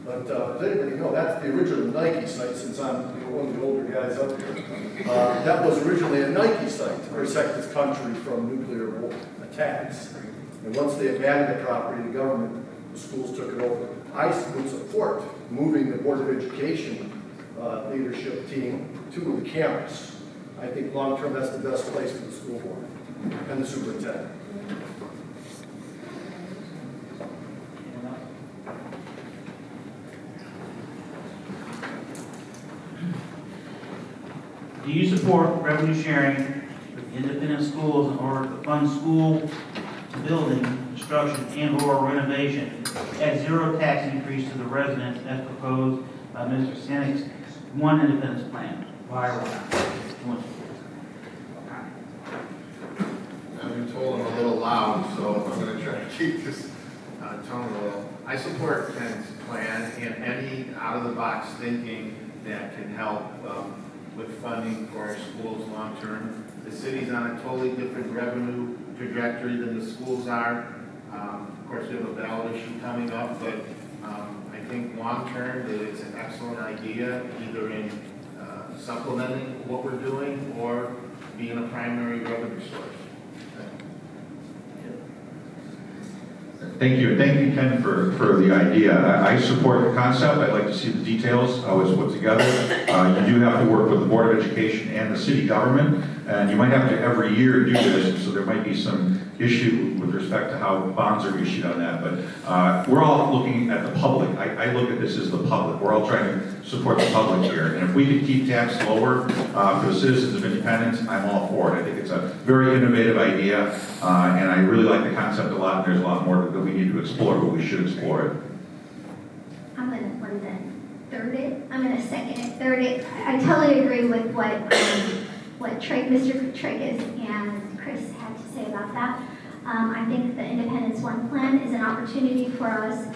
But does anybody know, that's the original Nike site, since I'm one of the older guys up here. That was originally a Nike site to protect this country from nuclear war attacks. And once they abandoned the property, the government, the schools took it over. I would support moving the Board of Education leadership team to the campus. I think long-term that's the best place for the school board and the superintendent. Do you support revenue sharing with independent schools in order to fund school building, construction, and/or renovation at zero tax increase to the residents as proposed by Mr. Sennick's One Independence Plan? Why or why not? I've been told I'm a little loud, so I'm going to try to keep this tone a little. I support Ken's plan and any out-of-the-box thinking that can help with funding for our schools long-term. The city's on a totally different revenue trajectory than the schools are. Of course, we have a ballot issue coming up, but I think long-term that it's an excellent idea, either in supplementing what we're doing or being a primary revenue source. Thank you, and thank you, Ken, for the idea. I support the concept. I'd like to see the details, how it's put together. You do have to work with the Board of Education and the city government, and you might have to every year do this, so there might be some issue with respect to how bonds are issued on that. But we're all looking at the public. I look at this as the public. We're all trying to support the public here. And if we could keep tax lower for the citizens of Independence, I'm all for it. I think it's a very innovative idea, and I really like the concept a lot. There's a lot more that we need to explore, but we should explore it. I'm gonna, third it? I'm gonna second it, third it. I totally agree with what Mr. Triggs and Chris had to say about that. I think the Independence One plan is an opportunity for us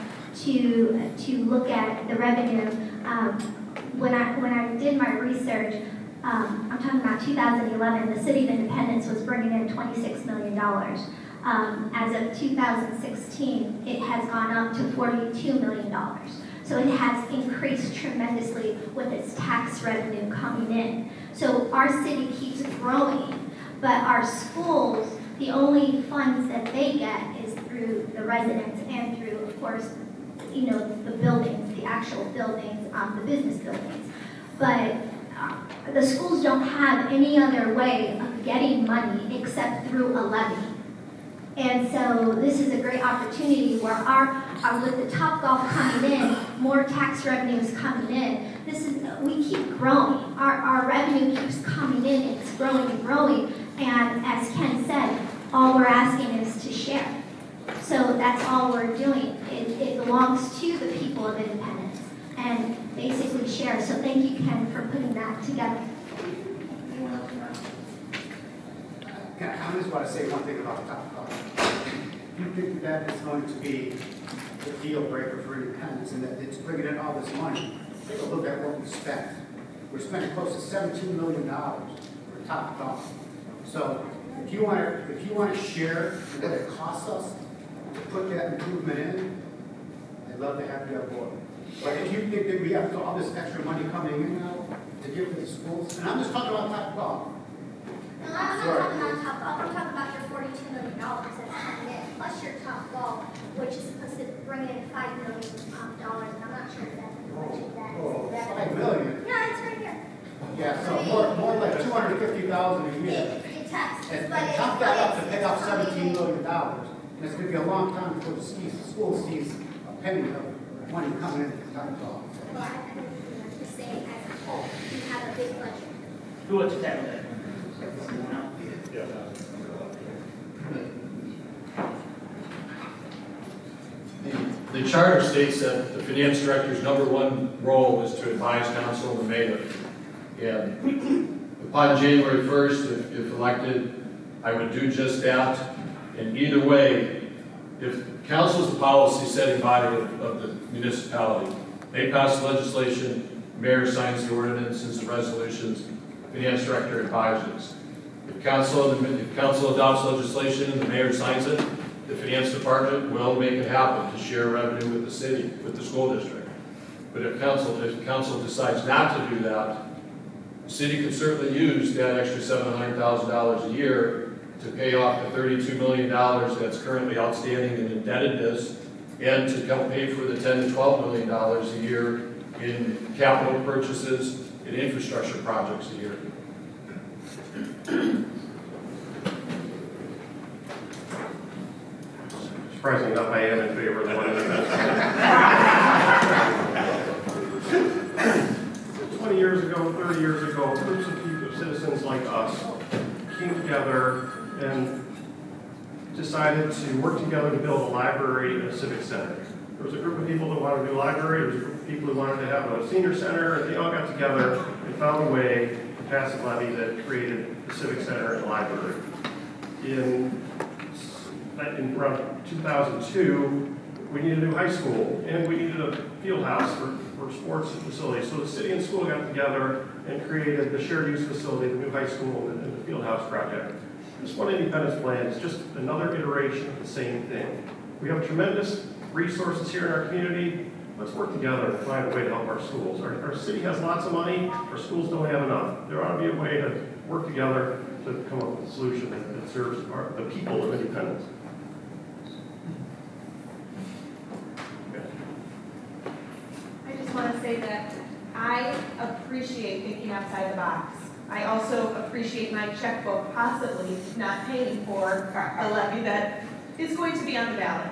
to look at the revenue. When I did my research, I'm talking about 2011, the City of Independence was bringing in $26 million. As of 2016, it has gone up to $42 million. So it has increased tremendously with its tax revenue coming in. So our city keeps growing, but our schools, the only funds that they get is through the residents and through, of course, the buildings, the actual buildings, the business buildings. But the schools don't have any other way of getting money except through a levy. And so this is a great opportunity where with the Topgolf coming in, more tax revenue is coming in. We keep growing. Our revenue keeps coming in. It's growing and growing. And as Ken said, all we're asking is to share. So that's all we're doing. It belongs to the people of Independence and basically share. So thank you, Ken, for putting that together. I just want to say one thing about Topgolf. Do you think that is going to be the deal breaker for Independence and that it's bringing in all this money? Take a look at what we spent. We're spending close to $17 million for Topgolf. So if you want to share what it costs us to put that improvement in, I'd love to have you on board. But if you think that we have all this extra money coming in now to give to the schools, and I'm just talking about Topgolf. No, I'm not talking about Topgolf. I'm talking about your $42 million that's coming in, plus your Topgolf, which is supposed to bring in $5 million, and I'm not sure exactly how much of that is. $5 million? Yeah, it's right here. Yeah, so more like $250,000 a year. In taxes, And but top that up to pay off coming $17 in. million. And it's gonna be a long time before the school sees a penny of money coming in from Topgolf. Well, I'm just saying as a whole, you have a big budget. Who wants to tackle that? Anyone else? The charter states that the finance director's #1 role is to advise council and the mayor. And upon January 1st, if elected, I would do just that. And either way, if council is the policy-setting body of the municipality, they pass legislation, mayor signs the ordinances and resolutions. finance director advises. If council adopts legislation and the mayor signs it, the finance department will make it happen to share revenue with the city, with the school district. But if council decides not to do that, the city can certainly use that extra $700,000 a year to pay off the $32 million that's currently outstanding in indebtedness and to help pay for the $10 to $12 million a year in capital purchases and infrastructure projects a year. Surprisingly enough, I am in favor of the one that 20 years ago, 30 years ago, groups of people, citizens like us, came together and decided to work together to build a library and a civic center. There was a group of people that wanted to do a library, there was a group of people who wanted to have a senior center, and they all got together and found a way to pass a levy that created the civic center and the library. In around 2002, we needed a new high school, and we needed a field house for sports facilities. So the city and school got together and created the shared use facility, the new high school, and the field house project. This One Independence Plan is just another iteration of the same thing. We have tremendous resources here in our community. Let's work together and find a way to help our schools. Our city has lots of money, our schools don't have enough. There ought to be a way to work together to come up with a solution that serves the people of Independence. I just want to say that I appreciate thinking outside the box. I also appreciate my checkbook possibly not paying for a levy that is going to be on the ballot.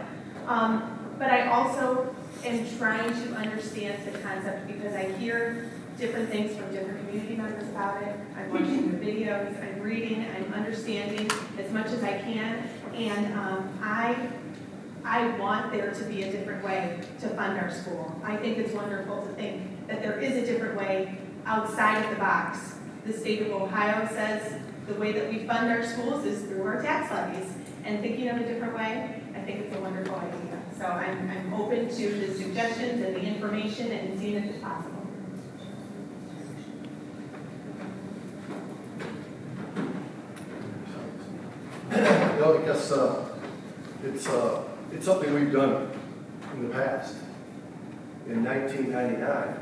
But I also am trying to understand the concept because I hear different things from different community members about it. I'm watching the videos, I'm reading, I'm understanding as much as I can, and I want there to be a different way to fund our school. I think it's wonderful to think that there is a different way outside of the box. The state of Ohio says the way that we fund our schools is through our tax levies, and thinking of a different way, I think it's a wonderful idea. So I'm open to the suggestions and the information and seeing if it's possible. No, I guess it's something we've done in the past. In 1999,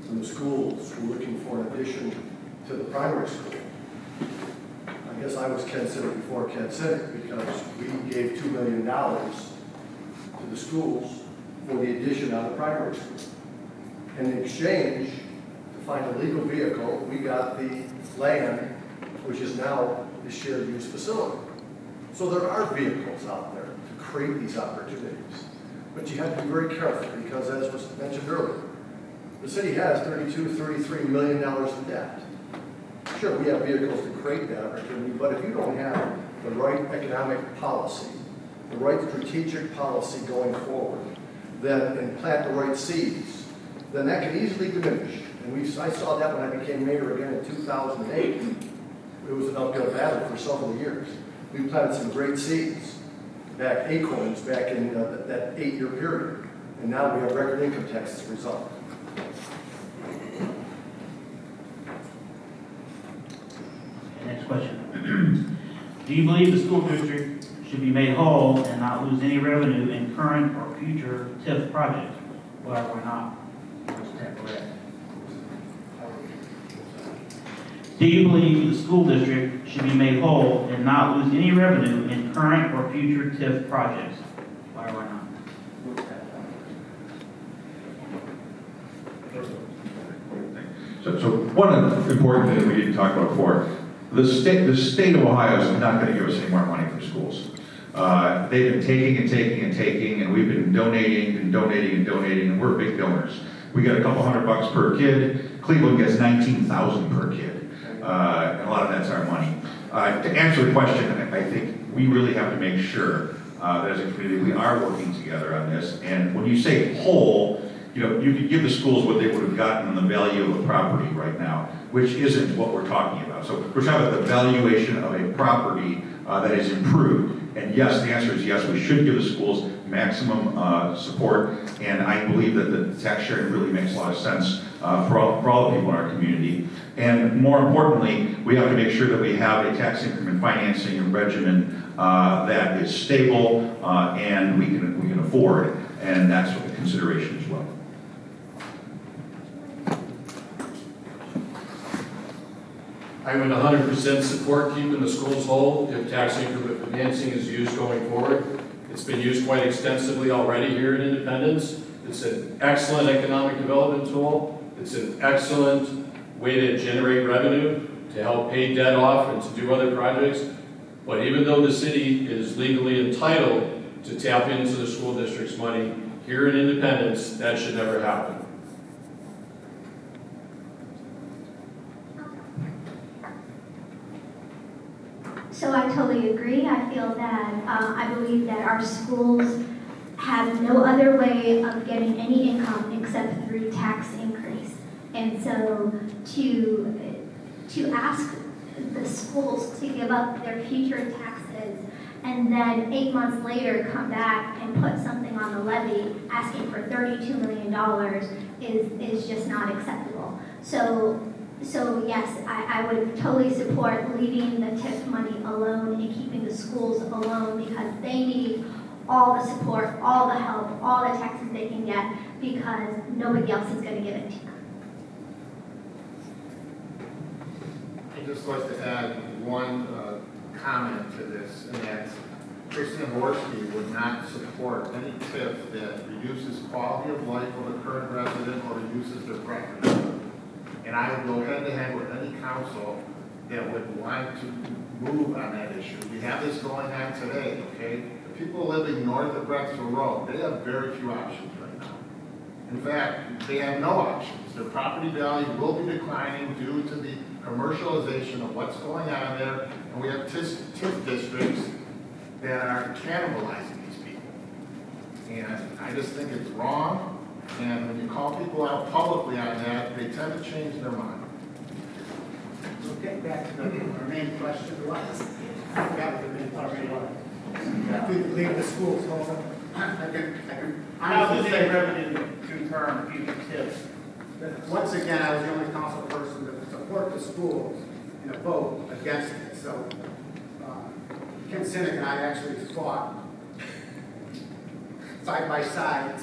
when the schools were looking for an addition to the primary school, I guess I was Ken Civic before Ken Civic because we gave $2 million to the schools for the addition on the primary school. In exchange, to find a legal vehicle, we got the land, which is now the shared use facility. So there are vehicles out there to create these opportunities. But you have to be very careful because, as was mentioned earlier, the city has $33 million in debt. Sure, we have vehicles to create that opportunity, but if you don't have the right economic policy, the right strategic policy going forward, and plant the right seeds, then that can easily diminish. And I saw that when I became mayor again in 2008. It was an uphill battle for several years. We planted some great seeds, acorns back in that 8-year period. And now we have record income tax as a result. Next question. Do you believe the school district should be made whole and not lose any revenue in current or future TIF projects? Why or why not? Let's tackle that. Do you believe the school district should be made whole and not lose any revenue in current or future TIF projects? Why or why not? So one important thing we didn't talk about before, the state of Ohio is not going to give us any more money for schools. They've been taking and taking and taking, and we've been donating and donating and donating, and we're big donors. We get a couple $100 per kid. Cleveland gets $19,000 per kid, and a lot of that's our money. To answer the question, I think we really have to make sure that as a community we are working together on this. And when you say whole, you could give the schools what they would have gotten on the value of a property right now, which isn't what we're talking about. So we're talking about the valuation of a property that is improved. And yes, the answer is yes, we should give the schools maximum support, and I believe that the tax sharing really makes a lot of sense for all the people in our community. And more importantly, we have to make sure that we have a tax increment financing and regimen that is stable and we can afford, and that's a consideration as well. I would 100% support keeping the schools whole if tax increment financing is used going forward. It's been used quite extensively already here in Independence. It's an excellent economic development tool. It's an excellent way to generate revenue, to help pay debt off and to do other projects. But even though the city is legally entitled to tap into the school district's money, here in Independence, that should never happen. So I totally agree. I feel that, I believe that our schools have no other way of getting any income except through tax increase. And so to ask the schools to give up their future taxes and then 8 months later come back and put something on the levy asking for $32 million is just not acceptable. So yes, I would totally support leaving the TIF money alone and keeping the schools alone because they need all the support, all the help, all the taxes they can get because nobody else is going to give it to them. I'd just like to add one comment to this, and that's Christian Borski would not support any TIF that reduces quality of life of a current resident or reduces their property. And I would go head to head with any council that would want to move on that issue. We have this going on today, okay? The people living north of Brexville Road, they have very few options right now. In fact, they have no options. Their property value will be declining due to the commercialization of what's going on there, and we have TIF districts that are cannibalizing these people. And I just think it's wrong. And when you call people out publicly on that, they tend to change their mind. So getting back to our main question was, I forgot what the main question was. If we leave the schools whole, I can How does honestly they say, revenue confirm future TIFs? that once again, I was the only council person that would support the schools in a vote against it. So Ken Sinek and I actually fought side by side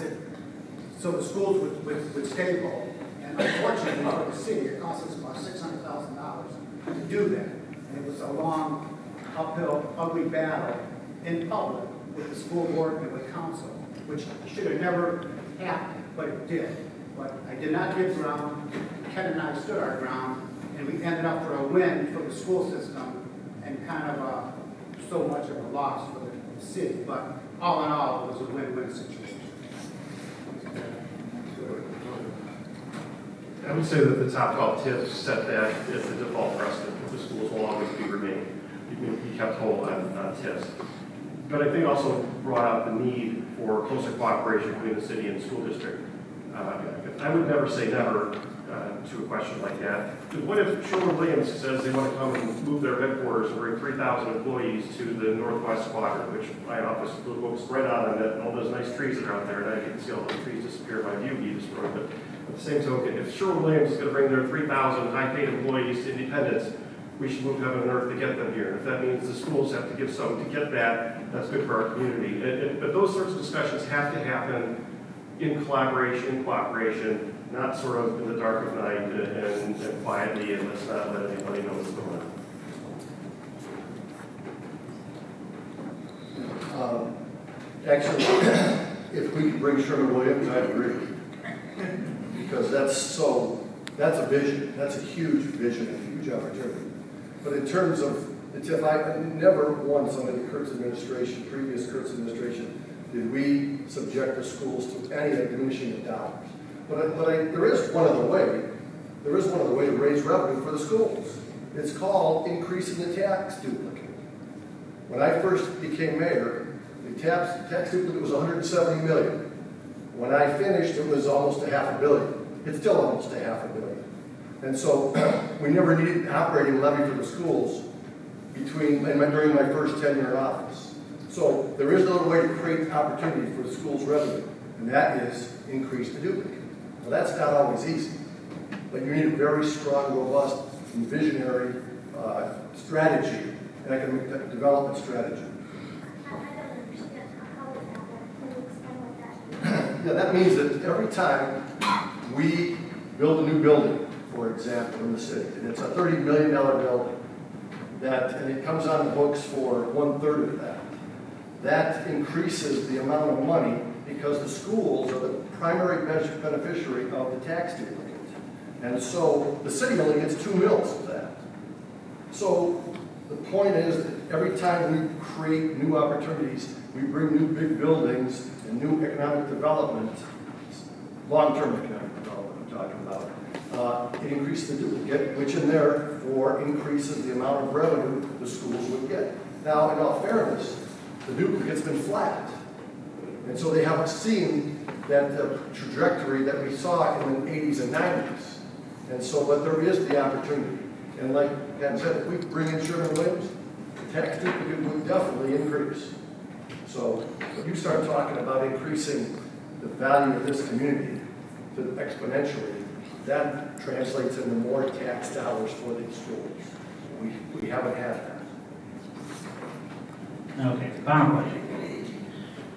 so the schools would stay whole. And unfortunately for the city, it cost us about $600,000 to do that. And it was a long, uphill, ugly battle in public with the school board and with council, which should have never happened, but it did. But I did not give ground. Ken and I stood our ground, and we ended up for a win for the school system and kind of so much of a loss for the city. But all in all, it was a win-win situation. I would say that the top 12 TIFs set that as the default precedent. The schools will always be kept whole on TIFs. But I think also brought out the need for closer cooperation between the city and the school district. I would never say never to a question like that. What if Sherwin-Williams says they want to come and move their headquarters and bring 3,000 employees to the northwest quadrant, which my office looks right out on that, all those nice trees that are out there, and I can see all those trees disappear, my view be destroyed. But at the same token, if Sherwin-Williams is going to bring their 3,000 high-paid employees to Independence, we should move heaven and earth to get them here. If that means the schools have to give some to get that, that's good for our community. But those sorts of discussions have to happen in collaboration, cooperation, not sort of in the dark of night and quietly, and let's not let anybody know what's going on. Actually, if we could bring Sherwin-Williams, I agree. Because that's a vision. That's a huge vision, a huge opportunity. But in terms of the TIF, I never once under the Kurtz administration, previous Kurtz administration, did we subject the schools to any diminishing of dollars. But there is one other way. There is one other way to raise revenue for the schools. It's called increasing the tax duplicate. When I first became mayor, the tax duplicate was $170 million. When I finished, it was almost $500 million. It's still almost $500 million. And so we never needed an operating levy for the schools during my first tenure in office. So there is another way to create opportunity for the school's revenue, and that is increase the duplicate. Now, that's not always easy, but you need a very strong, robust, and visionary strategy, and economic development strategy. I don't understand how is that. Can you explain what that means? Yeah, that means that every time we build a new building, for example, in the city, and it's a $30 million building, and it comes on the books for 1/3 of that, that increases the amount of money because the schools are the primary beneficiary of the tax duplicate. And so the city only gets 2 mils of that. So the point is that every time we create new opportunities, we bring new big buildings and new economic development, long-term economic development I'm talking about, it increases the duplicate, which in therefore increases the amount of revenue the schools would get. Now, in all fairness, the duplicate's been flat. And so they haven't seen that trajectory that we saw in the 80s and 90s. And so, but there is the opportunity. And like Ken said, if we bring in Sherman-Williams, the tax duplicate would definitely increase. So when you start talking about increasing the value of this community to exponentially, that translates into more tax dollars for these schools. We haven't had that. Okay, final question.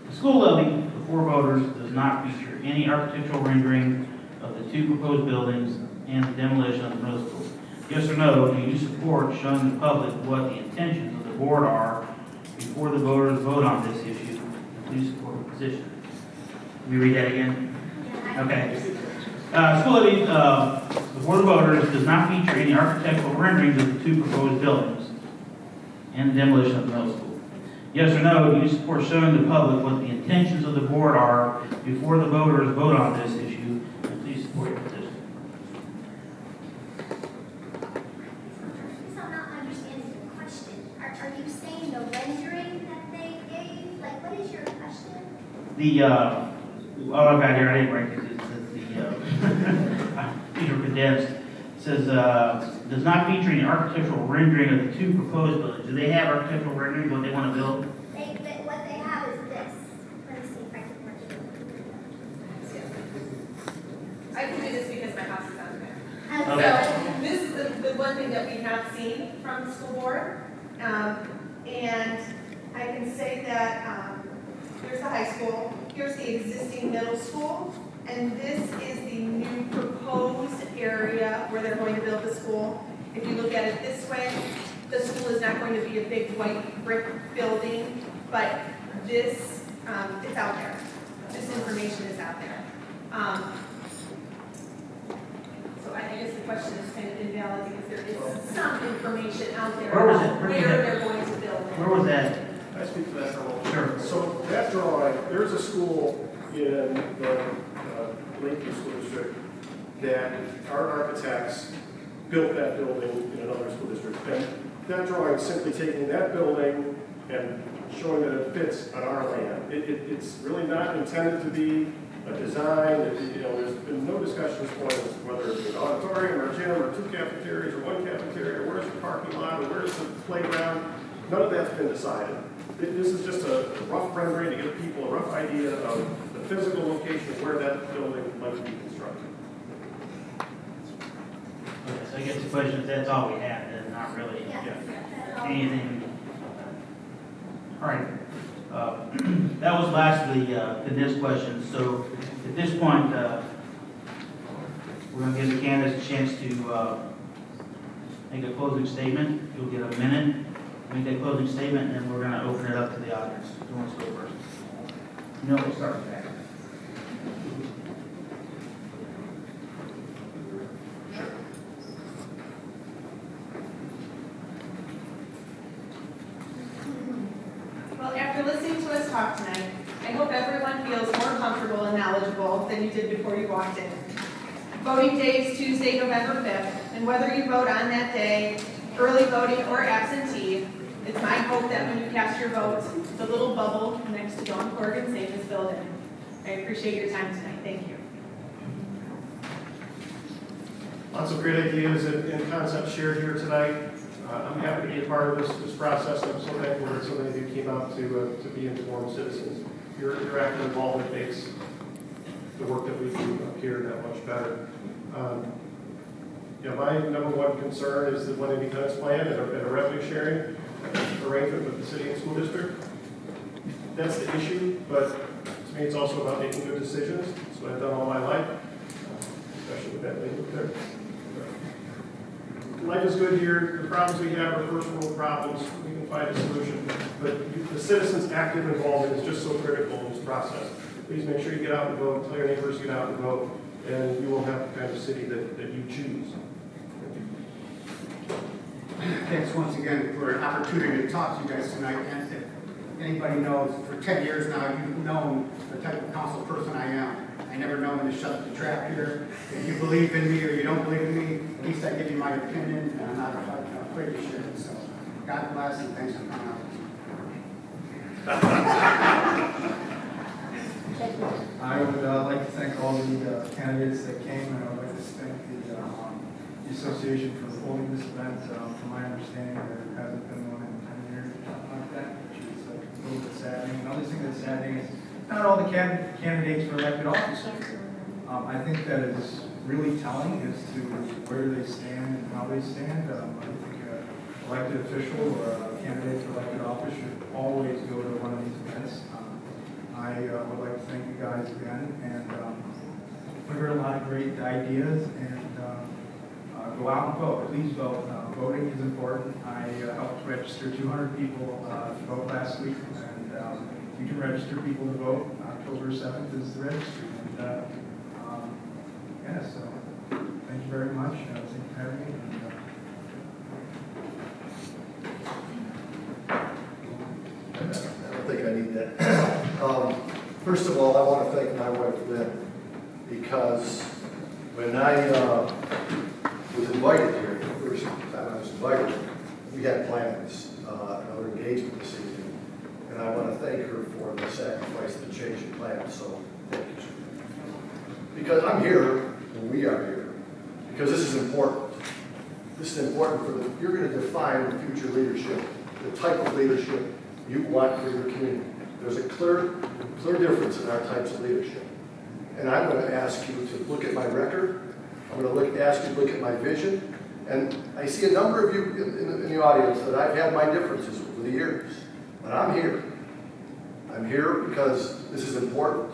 The school levy before voters does not feature any architectural rendering of the 2 proposed buildings and the demolition of the middle school. Yes or no, do you support showing the public what the intentions of the board are before the voters vote on this issue? Please support the position. Let me read that again. Okay. School levy before the voters does not feature any architectural renderings of the 2 proposed buildings and the demolition of the middle school. Yes or no, do you support showing the public what the intentions of the board are before the voters vote on this issue? And please support your position. I'm not understanding your question. Are you saying the rendering that they gave? Like, what is your question? I've got here, I didn't write this, it says these are condensed. It says, does not feature any architectural rendering of the 2 proposed buildings. Do they have architectural renderings of what they want to build? What they have is this. Let me see if I can work it. I can do this because my house is out there. Okay. So this is the one thing that we have seen from the school board. And I can say that here's the high school, here's the existing middle school, and this is the new proposed area where they're going to build the school. If you look at it this way, the school is not going to be a big white brick building, but this, it's out there. This information is out there. So I guess the question is kind of invalid because there is some information out there Where was about it? where they're going to build it. Where was that? I speak to that for a moment. Sure. So that drawing, there's a school in the Lakeview School District that our architects built that building in another school district. And that drawing is simply taking that building and showing that it fits on our land. It's really not intended to be a design. There's been no discussion at this point as to whether it's an auditorium or gym or 2 cafeterias or 1 cafeteria, or where's the parking lot or where's the playground. None of that's been decided. This is just a rough rendering to give people a rough idea of the physical location of where that building might be constructed. Okay, so I guess the question is, that's all we have, then, not really anything. All right. That was lastly this question. So at this point, we're going to give the candidates a chance to make a closing statement. You'll get a minute. Make that closing statement, and then we're going to open it up to the audience. Who wants to go first? No, we'll start with that. Well, after listening to us talk tonight, I hope everyone feels more comfortable and knowledgeable than you did before you walked in. Voting day is Tuesday, November 5th, and whether you vote on that day, early voting or absentee, it's my hope that when you cast your vote, the little bubble next to Dawn Corrigan's name is filled in. I appreciate your time tonight. Thank you. Lots of great ideas and concepts shared here tonight. I'm happy to be a part of this process. I'm so thankful that so many of you came out to be informed citizens. Your active involvement makes the work that we do up here that much better. My number one concern is the One Independence plan and a revenue sharing arrangement with the city and school district. That's the issue, but to me it's also about making good decisions. That's what I've done all my life, especially with that lady up there. Life is good here. The problems we have are first world problems. We can find a solution. But the citizens' active involvement is just so critical in this process. Please make sure you get out and vote. Tell your neighbors to get out and vote. And you will have the kind of city that you choose. Thanks once again for an opportunity to talk to you guys tonight. And if anybody knows, for 10 years now, you've known the type of council person I am. I never know when to shut the trap here. If you believe in me or you don't believe in me, at least I give you my opinion, and I'm not afraid to share it. So, God bless, and thanks for coming out. I would like to thank all the candidates that came, and I would like to thank the association for holding this event. From my understanding, there hasn't been one in 10 years or something like that, which is a little bit saddening. Another thing that's saddening is not all the candidates for elected office. I think that is really telling as to where they stand and how they stand. I think an elected official or a candidate for elected office should always go to one of these events. I would like to thank you guys again, and we heard a lot of great ideas, and go out and vote. Please vote. Voting is important. I helped register 200 people to vote last week, and you can register people to vote. October 7th is the registry. And so thank you very much. Thank you for having me. I don't think I need that. First of all, I want to thank my wife Lynn, because when I was invited here, the first time I was invited, we had plans, another engagement this evening, and I want to thank her for the sacrifice to change the plan, so thank you. Because I'm here, and we are here, because this is important. This is important for you're going to define the future leadership, the type of leadership you want for your community. There's a clear difference in our types of leadership. And I'm going to ask you to look at my record. I'm going to ask you to look at my vision. And I see a number of you in the audience that I've had my differences over the years. But I'm here. I'm here because this is important.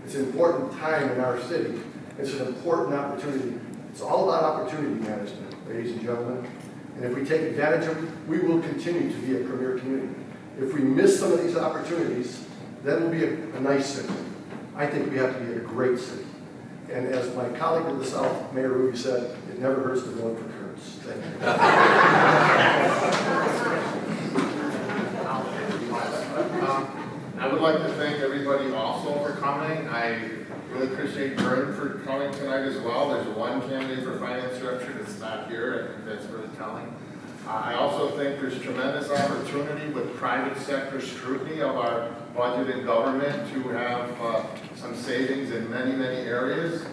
It's an important time in our city. It's an important opportunity. It's all about opportunity management, ladies and gentlemen. And if we take advantage of it, we will continue to be a premier community. If we miss some of these opportunities, then we'll be a nice city. I think we have to be a great city. And as my colleague to the South, Mayor Ruby, said, it never hurts to vote for Kurtz. Thank you. I would like to thank everybody also for coming. I really appreciate Vern for coming tonight as well. There's one candidate for finance director that's not here. I think that's really telling. I also think there's tremendous opportunity with private sector scrutiny of our budget and government to have some savings in many, many areas.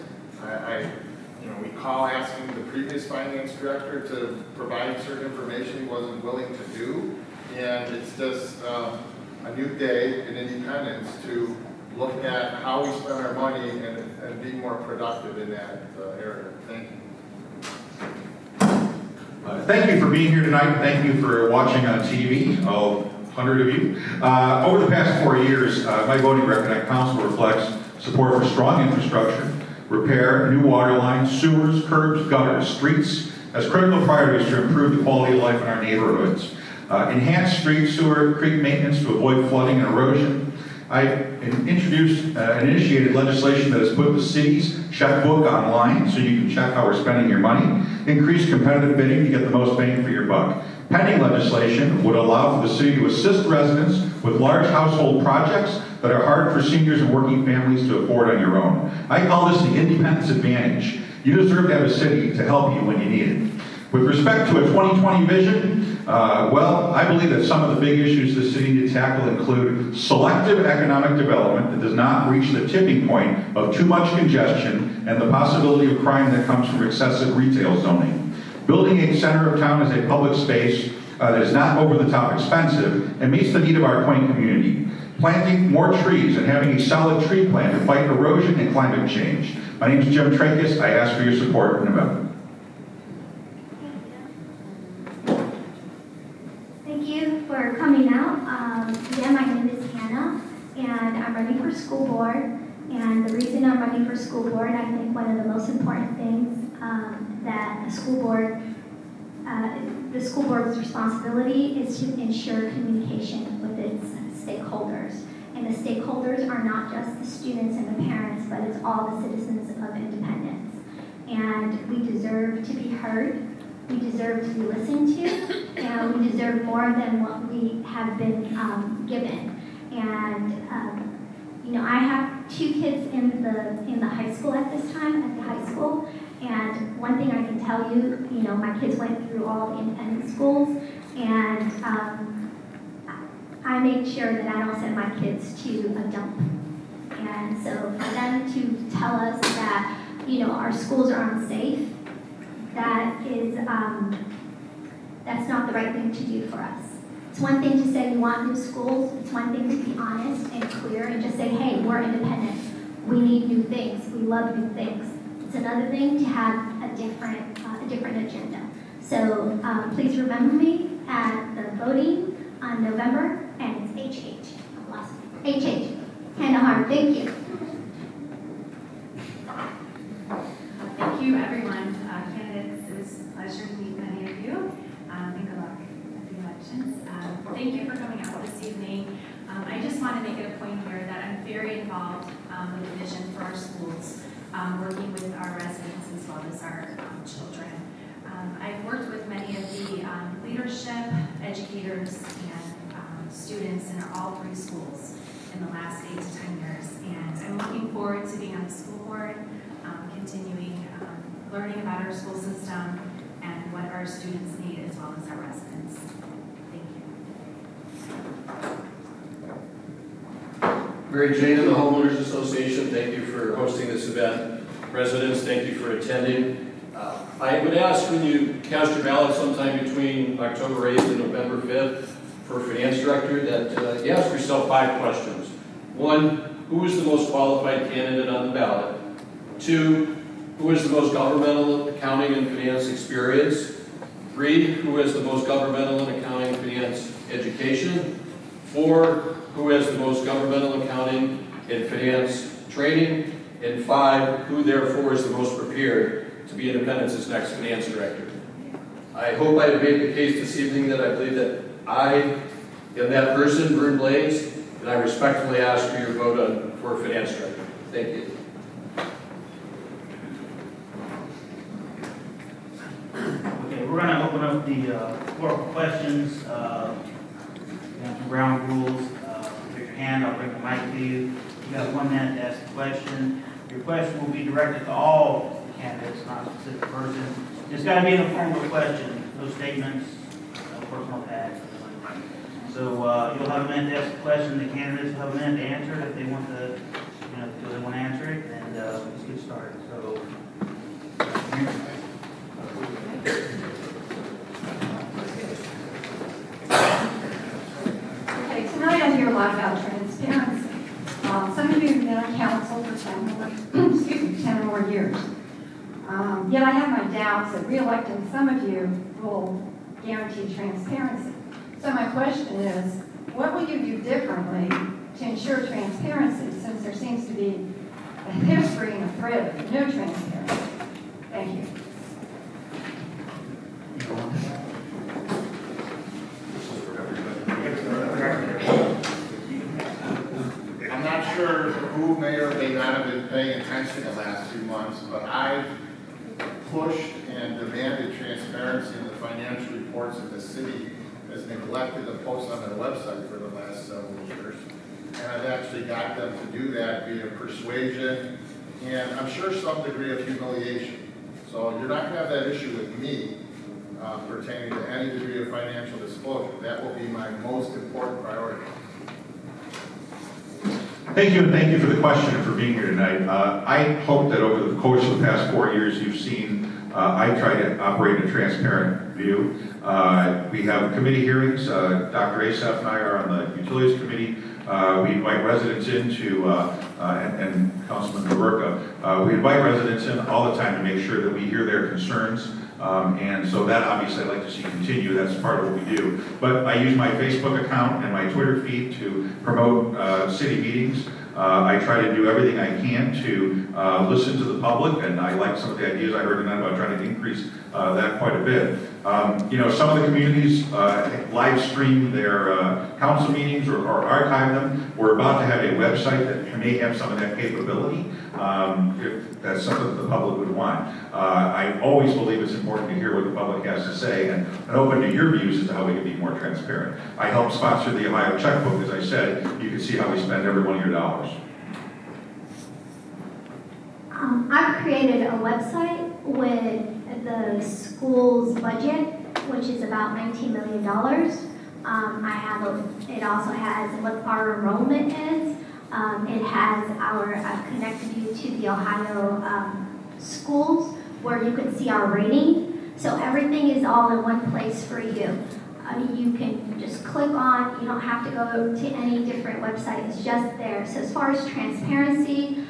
We call asking the previous finance director to provide certain information he wasn't willing to do, and it's just a new day in independence to look at how we spend our money and be more productive in that area. Thank you. Thank you for being here tonight. Thank you for watching on TV, 100 of you. Over the past 4 years, my voting record on council reflects support for strong infrastructure, repair, new water lines, sewers, curbs, gutters, streets, as critical priorities to improve the quality of life in our neighborhoods. Enhanced street, sewer, creek maintenance to avoid flooding and erosion. I introduced and initiated legislation that has put the city's checkbook online so you can check how we're spending your money. Increased competitive bidding to get the most bang for your buck. Pending legislation would allow for the city to assist residents with large household projects that are hard for seniors and working families to afford on your own. I call this the independence advantage. You deserve to have a city to help you when you need it. With respect to a 2020 vision, I believe that some of the big issues the city needs to tackle include selective economic development that does not reach the tipping point of too much congestion and the possibility of crime that comes from excessive retail zoning. Building a center of town is a public space that is not over-the-top expensive and meets the need of our quaint community. Planting more trees and having a solid tree plan to fight erosion and climate change. My name is Jim Tracus. I ask for your support in November. Thank you for coming out. Yeah, my name is Hannah, and I'm running for school board. And the reason I'm running for school board, I think one of the most important things that the school board's responsibility is to ensure communication with its stakeholders. And the stakeholders are not just the students and the parents, but it's all the citizens of Independence. And we deserve to be heard. We deserve to be listened to, and we deserve more than what we have been given. And I have 2 kids in the high school at this time, at the high school. And one thing I can tell you, my kids went through all the independent schools, and I make sure that I don't send my kids to a dump. And so for them to tell us that, our schools are unsafe, that's not the right thing to do for us. It's one thing to say we want new schools. It's one thing to be honest and clear and just say, hey, we're independent. We need new things. We love new things. It's another thing to have a different agenda. So please remember me at the voting on November, and it's HH. HH. Hannah Hart. Thank you. Thank you, everyone. Candidates, it was a pleasure to meet many of you. And good luck at the elections. Thank you for coming out this evening. I just want to make it a point here that I'm very involved with the vision for our schools, working with our residents as well as our children. I've worked with many of the leadership, educators, and students in all 3 schools in the last 8 to 10 years. And I'm looking forward to being on the school board, continuing learning about our school system and what our students need as well as our residents. Thank you. Mary Jane and the Homeowners Association, thank you for hosting this event. Residents, thank you for attending. I would ask when you cast your ballot sometime between October 8th and November 5th for finance director that you ask yourself 5 questions. 1, who is the most qualified candidate on the ballot? 2, who has the most governmental accounting and finance experience? 3, who has the most governmental and accounting and finance education? 4, who has the most governmental accounting and finance training? And 5, who therefore is the most prepared to be Independence's next finance director? I hope I have made the case this evening that I believe that I am that person, Vern Blaze, and I respectfully ask for your vote for finance director. Thank you. Okay, we're going to open up the floor for questions. We have some ground rules. Raise your hand, I'll bring the mic to you. You got 1 minute to ask a question. Your question will be directed to all candidates, not a specific person. It's got to be in the form of a question, no statements, no personal attacks. So you'll have a minute to ask a question. The candidates will have a minute to answer it if they want to, if they want to answer it, and let's get started. So. Okay, tonight I hear a lot about transparency. Some of you have been on council for 10 or more years. Yet I have my doubts that re-electing some of you will guarantee transparency. So my question is, what will you do differently to ensure transparency, since there seems to be a history and a thread of no transparency? Thank you. I'm not sure who may or may not have been paying attention the last few months, but I've pushed and demanded transparency in the financial reports of the city has neglected to post on their website for the last several years. And I've actually got them to do that via persuasion and I'm sure some degree of humiliation. So you're not going to have that issue with me pertaining to any degree of financial disclosure. That will be my most important priority. Thank you, and thank you for the question and for being here tonight. I hope that over the course of the past 4 years, you've seen I try to operate in a transparent view. We have committee hearings. Dr. Asaph and I are on the Utilities Committee. We invite residents in and Councilman Gawerka, we invite residents in all the time to make sure that we hear their concerns. And so that obviously I'd like to see continue. That's part of what we do. But I use my Facebook account and my Twitter feed to promote city meetings. I try to do everything I can to listen to the public, and I like some of the ideas I heard tonight about trying to increase that quite a bit. Some of the communities live stream their council meetings or archive them. We're about to have a website that may have some of that capability, if that's something that the public would want. I always believe it's important to hear what the public has to say and open to your views as to how we can be more transparent. I helped sponsor the Ohio checkbook, as I said. You can see how we spend every one of your dollars. I've created a website with the school's budget, which is about $19 million. It also has what our enrollment is. It has our connected you to the Ohio schools where you can see our rating. So everything is all in one place for you. You can just click on, you don't have to go to any different website, it's just there. So as far as transparency,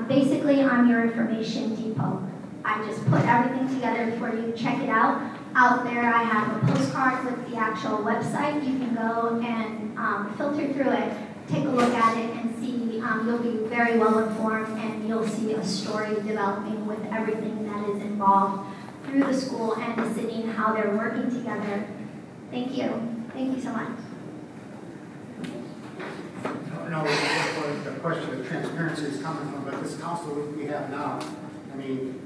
basically I'm your information depot. I just put everything together for you to check it out. Out there I have a postcard with the actual website. You can go and filter through it, take a look at it and see. You'll be very well informed and you'll see a story developing with everything that is involved through the school and the city and how they're working together. Thank you. Thank you so much. I don't know where the question of transparency is coming from, but this council we have now, I mean,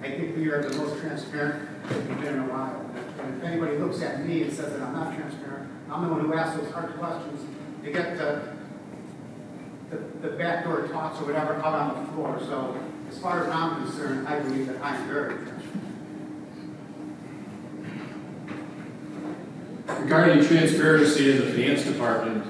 I think we are the most transparent that we've been in a while. And if anybody looks at me and says that I'm not transparent, I'm the one who asks those hard questions to get the backdoor talks or whatever out on the floor. So as far as I'm concerned, I believe that I am very transparent. Regarding transparency in the finance department,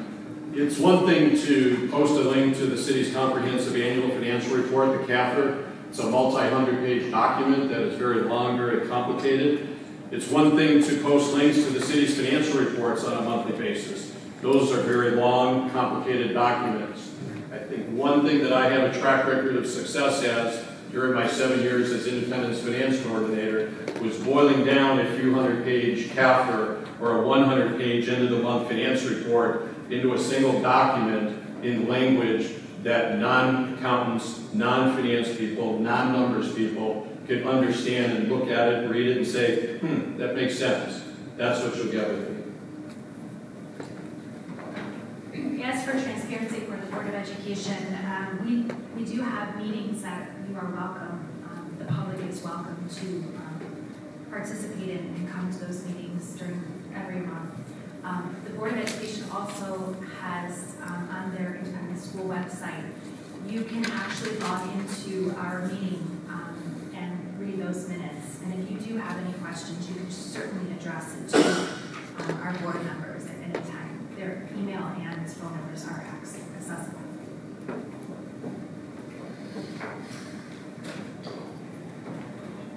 it's one thing to post a link to the city's comprehensive annual financial report, the CAFR. It's a multi-hundred-page document that is very long, very complicated. It's one thing to post links to the city's financial reports on a monthly basis. Those are very long, complicated documents. I think one thing that I have a track record of success as during my 7 years as Independence Finance Coordinator was boiling down a few hundred-page CAFR or a 100-page end-of-the-month finance report into a single document in language that non-accountants, non-finance people, non-numbers people can understand and look at it, read it, and say, that makes sense. That's what you'll get with me. Yes, for transparency for the Board of Education, we do have meetings that you are welcome. The public is welcome to participate in and come to those meetings during every month. The Board of Education also has on their independent school website, you can actually log into our meeting and read those minutes. And if you do have any questions, you can certainly address it to our board members at any time. Their email and phone numbers are accessible.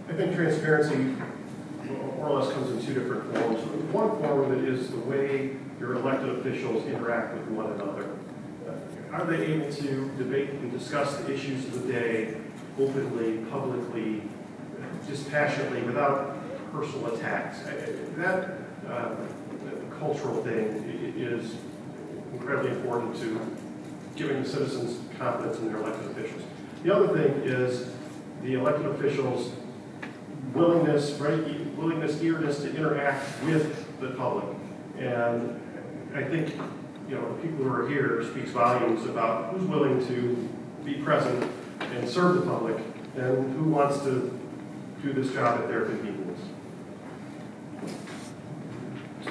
I think transparency more or less comes in two different forms. One form of it is the way your elected officials interact with one another. Are they able to debate and discuss the issues of the day openly, publicly, dispassionately, without personal attacks? That cultural thing is incredibly important to giving the citizens confidence in their elected officials. The other thing is the elected officials' willingness, eagerness to interact with the public. And I think, the people who are here speaks volumes about who's willing to be present and serve the public and who wants to do this job at their convenience. I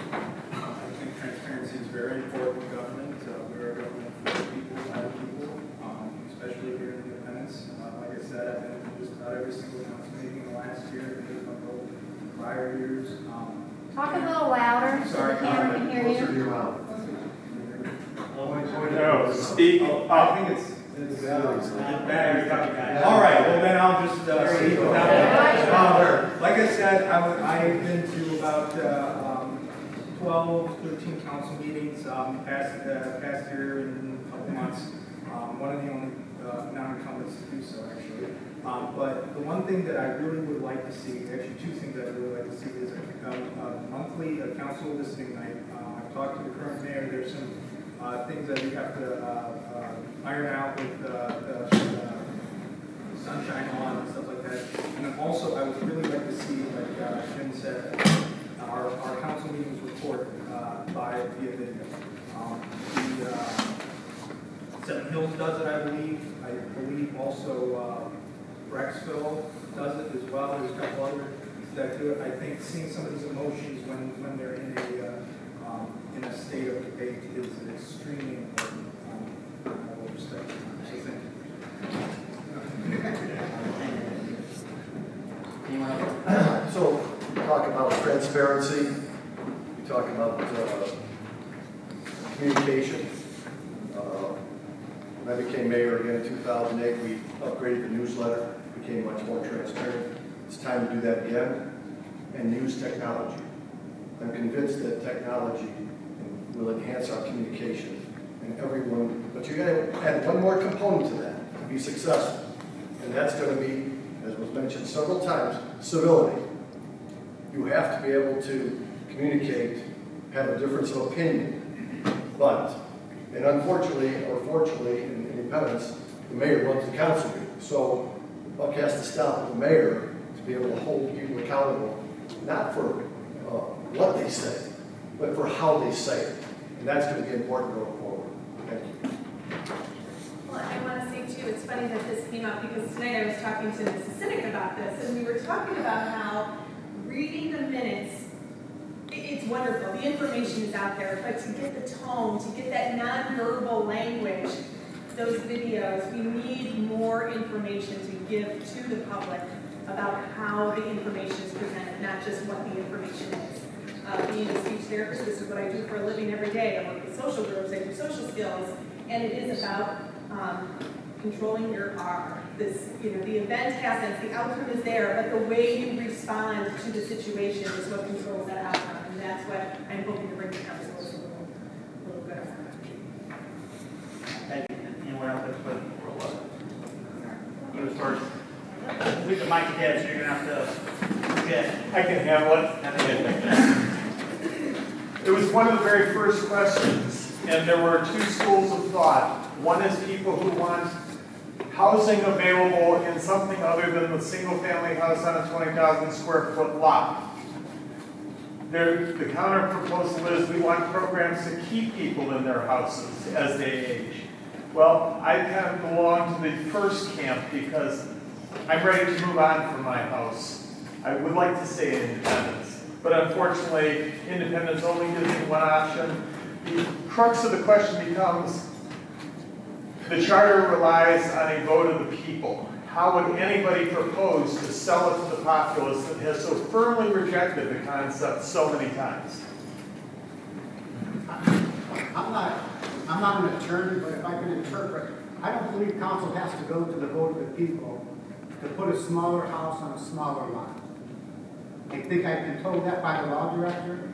think transparency is very important in government. We're a government for the people, by the people, especially here in Independence. Like I said, I've been to just about every single council meeting in the last year, and prior years. Talk a little louder so the camera can hear you. Closer to your mouth. speak? I think it's all right, well then I'll just speak without. Like I said, I've been to about 12, 13 council meetings past year in a couple months. One of the only non-incumbents to do so, actually. But the one thing that I really would like to see, actually two things that I really like to see, is a monthly council listening night. I've talked to the current mayor. There's some things that we have to iron out with the sunshine law and stuff like that. And then also, I would really like to see, like Jim said, our council meetings recorded via video. Seven Hills does it, I believe. I believe also Rexville does it as well. There's a couple other that do it. I think seeing some of these emotions when they're in a state of debate is extremely important. I will respect it. So thank you. So, we talk about transparency, we talk about communication. When I became mayor again in 2008, we upgraded the newsletter, became much more transparent. It's time to do that again and use technology. I'm convinced that technology will enhance our communication and everyone, but you gotta add one more component to that to be successful. And that's going to be, as was mentioned several times, civility. You have to be able to communicate, have a difference of opinion, but, and unfortunately, or fortunately, in independence, the mayor runs the council meeting. So the buck has to stop at the mayor to be able to hold people accountable, not for what they say, but for how they say it. And that's going to be important going forward. Thank you. Well, I want to say too, it's funny that this came up because tonight I was talking to Mrs. Cynic about this, and we were talking about how reading the minutes, it's wonderful. The information is out there, but to get the tone, to get that nonverbal language, those videos, we need more information to give to the public about how the information is presented, not just what the information is. Being a speech therapist, this is what I do for a living every day. I work with social groups, I do social skills, and it is about controlling your R. This, the event happens, the outcome is there, but the way you respond to the situation is what controls that outcome, and that's what I'm hoping to bring to council a little bit of. Thank you. Anyone else that's looking for what? You was first. We can mic it down, so you're gonna have to get. I can handle it. It was one of the very first questions, and there were two schools of thought. One is people who want housing available in something other than the single-family house on a 20,000 square foot lot. The counter proposal is we want programs to keep people in their houses as they age. Well, I kind of belong to the first camp because I'm ready to move on from my house. I would like to stay in Independence. But unfortunately, Independence only gives me one option. The crux of the question becomes, the charter relies on a vote of the people. How would anybody propose to sell it to the populace that has so firmly rejected the concept so many times? I'm not an attorney, but if I can interpret, I don't believe council has to go to the vote of the people to put a smaller house on a smaller lot. I think I've been told that by the law director.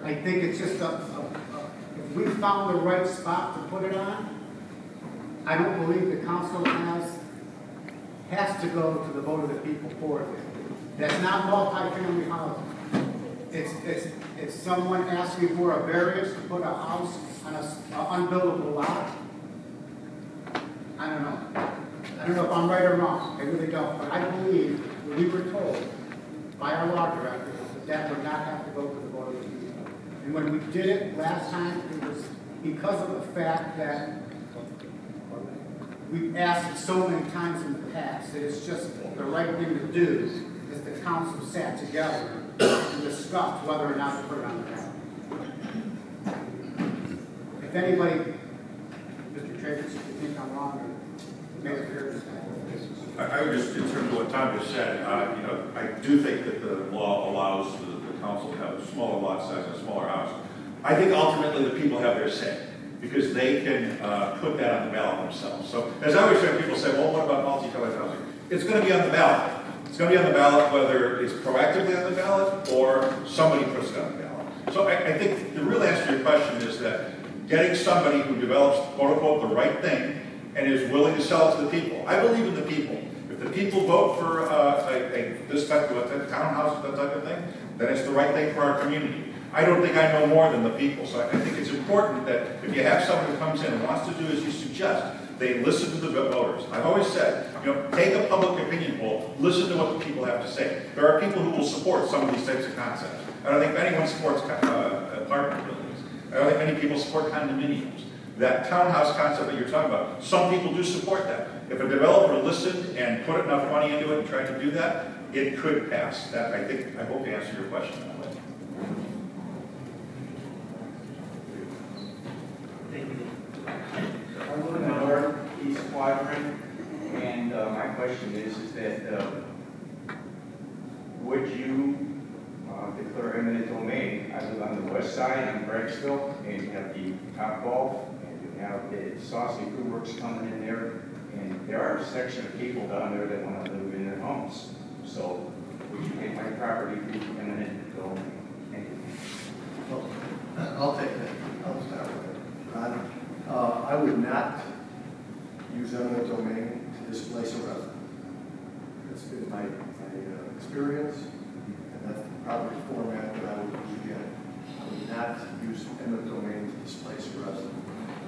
I think it's just if we found the right spot to put it on, I don't believe the council has to go to the vote of the people for it. That's not multi-family housing. It's someone asking for a variance to put a house on an unbuildable lot. I don't know. I don't know if I'm right or wrong. I really don't. But I believe we were told by our law director that would not have to go to the vote of the people. And when we did it last time, it was because of the fact that we've asked it so many times in the past that it's just the right thing to do is the council sat together and discussed whether or not to put it on the ballot. If anybody, Mr. Travis, if you think I'm wrong, or Mayor Pierce, I would just, in terms of what Tom just said, I do think that the law allows the council to have a smaller lot size and a smaller house. I think ultimately the people have their say. because they can put that on the ballot themselves. So as I always say, people say, well, what about multi-family housing? It's going to be on the ballot. It's going to be on the ballot whether it's proactively on the ballot or somebody puts it on the ballot. So I think the real answer to your question is that getting somebody who develops, quote unquote, the right thing and is willing to sell it to the people. I believe in the people. If the people vote for this type of a townhouse, that type of thing, then it's the right thing for our community. I don't think I know more than the people, so I think it's important that if you have someone who comes in and wants to do as you suggest, they listen to the voters. I've always said, take a public opinion poll, listen to what the people have to say. There are people who will support some of these types of concepts. I don't think anyone supports apartment buildings. I don't think many people support condominiums. That townhouse concept that you're talking about, some people do support that. If a developer listened and put enough money into it and tried to do that, it could pass. That I hope to answer your question that way. Thank you. I'm living in the northeast quadrant, and my question is that would you declare eminent domain? I live on the west side, on Brecksville, and you have the Top Golf, and you have the Saucy Food Works coming in there, and there are a section of people down there that want to live in their homes. So would you take my property to eminent domain? Thank you. Well, I'll take that. I'll start with it. I would not use eminent domain to displace a resident. That's been my experience, and that's probably the format that I would use again. I would not use eminent domain to displace a resident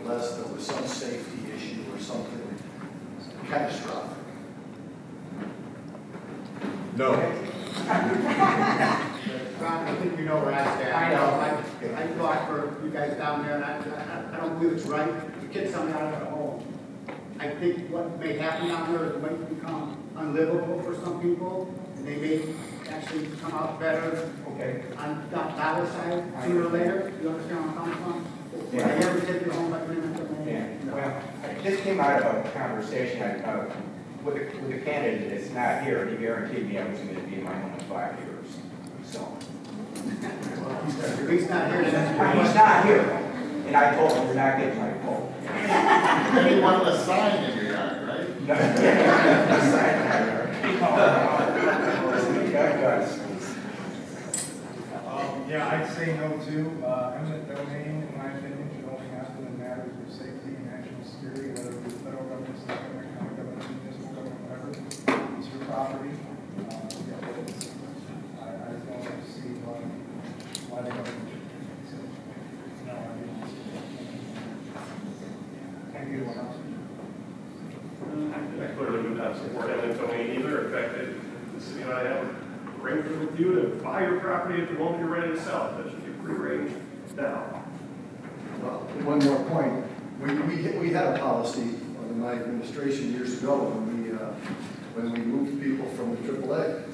unless there was some safety issue or something catastrophic. No. Ron, I think we know where I stand. I know. I fought for you guys down there, and I don't believe it's right to get somebody out of their home. I think what may happen down there is it might become unlivable for some people, and they may actually come out better on that dollar side sooner or later. You understand where I'm coming from? Would I ever take your home by eminent domain? Yeah, well, this came out of a conversation with the candidate that's not here, and he guaranteed me I was going to be in my home in 5 years. So. He's not here. He's not here, and I told him you're not getting my vote. You want a sign in your yard, right? A sign in my yard. Yeah, I'd say no too. Eminent domain, in my opinion, should only happen in matters of safety and national security, whether it be federal government, state government, county government, municipal government, whatever. It's your property. I don't see why the government should take it. So, no, I mean, can't be one else. I clearly do not support eminent domain either. In fact, the city and I have arranged with you to buy your property at the moment you're ready to sell it. That should be prearranged now. Well, one more point. We had a policy in my administration years ago when we moved people from the AAA.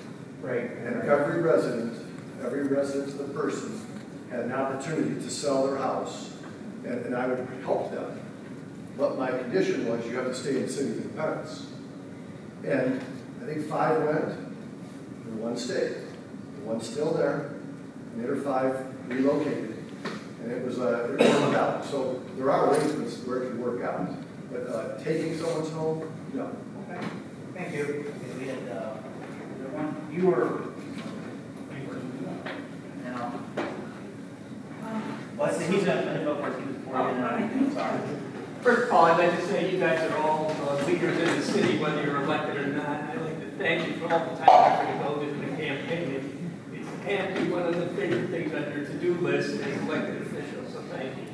Right. And every resident of the person had an opportunity to sell their house, and I would help them. But my condition was you have to stay in city of Independence. And I think 5 went, and 1 stayed. The 1's still there, and the other 5 relocated. And it worked out. So there are arrangements where it can work out. But taking someone's home, no. Okay. Thank you. We had, you were now. Well, he's going to vote for it. He was for it. Sorry. First of all, I'd like to say you guys are all leaders in the city, whether you're elected or not. I'd like to thank you for all the time and effort you go into the campaign. It can't be one of the favorite things on your to-do list as elected officials, so thank you.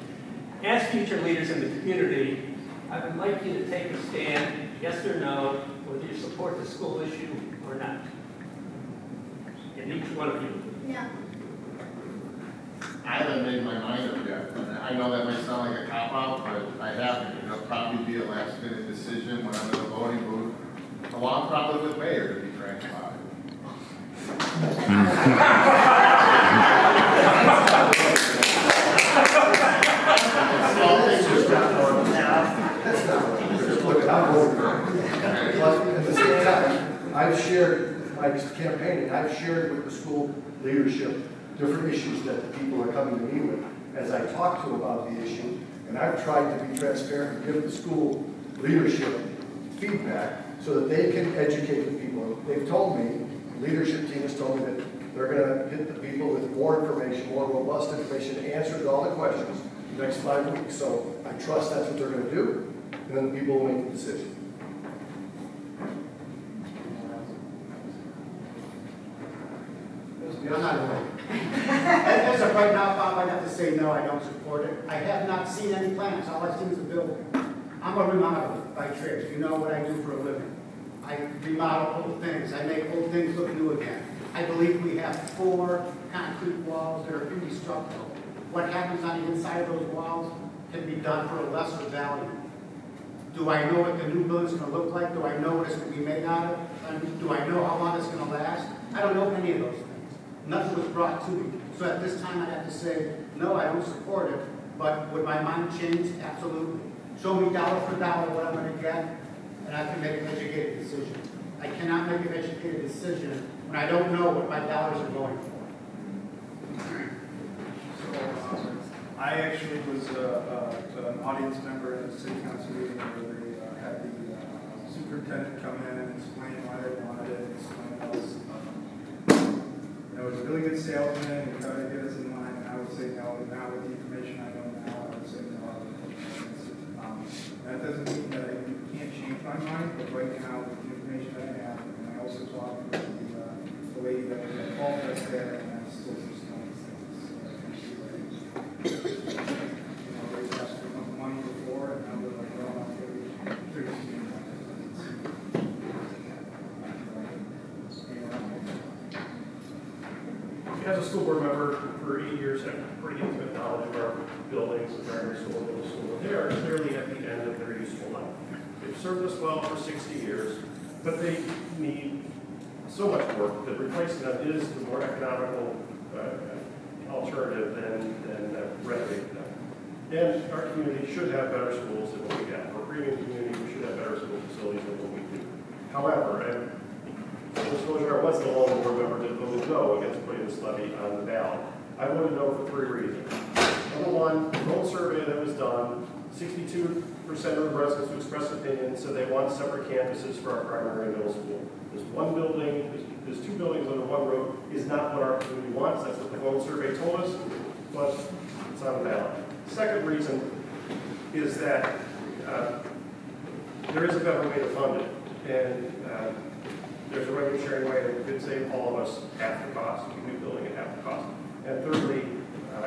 As future leaders in the community, I would like you to take a stand, yes or no, whether you support the school issue or not. And each one of you. No. I haven't made my mind up yet. I know that might sound like a cop-out, but I haven't. It'll probably be a last-minute decision when I'm in the voting booth, along probably with Mayor, to be frank about it. At the same time, I've shared my campaigning, I've shared with the school leadership different issues that the people are coming to me with. As I talk to them about the issue, And I've tried to be transparent and give the school leadership feedback so that they can educate the people. They've told me, the leadership team has told me that they're going to hit the people with more information, more robust information to answer all the questions the next 5 weeks. So I trust that's what they're going to do, and then the people will make the decision. I'm not as of right now, Bob, I have to say no, I don't support it. I have not seen any plans. All I've seen is a building. I'm a remodeler by trade. You know what I do for a living. I remodel old things. I make old things look new again. I believe we have 4 concrete walls that are indestructible. What happens on the inside of those walls can be done for a lesser value. Do I know what the new building's going to look like? Do I know what it's going to be made out of? Do I know how long it's going to last? I don't know any of those things. Nothing was brought to me. So at this time, I have to say, no, I don't support it. But would my mind change? Absolutely. Show me dollar for dollar what I'm going to get, and I can make an educated decision. I cannot make an educated decision when I don't know what my dollars are going for. I actually was an audience member at a city council meeting where they had the superintendent come in and explain why they wanted it, explain all this. It was a really good salesman and tried to get us in line, and I would say no. Now with the information I know now, I would say no. That doesn't mean that I can't change my mind, but right now with the information I have, and I also talked with the lady that was at Fall Fest there, and I still just know these things. They asked for money before, and now they're like, well, I'll give you 13 million. As a school board member for 8 years, I have pretty intimate knowledge of our buildings, the primary school, middle school. They are clearly at the end of their useful life. They've served us well for 60 years, but they need so much work that replacing them is the more economical alternative than renovating them. And our community should have better schools than what we have. We're a premium community, we should have better school facilities than what we do. However, and full disclosure, I was the lone board member that voted no against putting this levy on the ballot. I voted no for 3 reasons. Number one, the vote survey that was done, 62% of the residents who expressed opinion said they want separate campuses for our primary and middle school. There's one building, there's 2 buildings under one roof is not what our community wants. That's what the vote survey told us, but it's on the ballot. Second reason is that there is a better way to fund it. And there's a revenue sharing way that could save all of us half the cost, a new building at half the cost. And thirdly,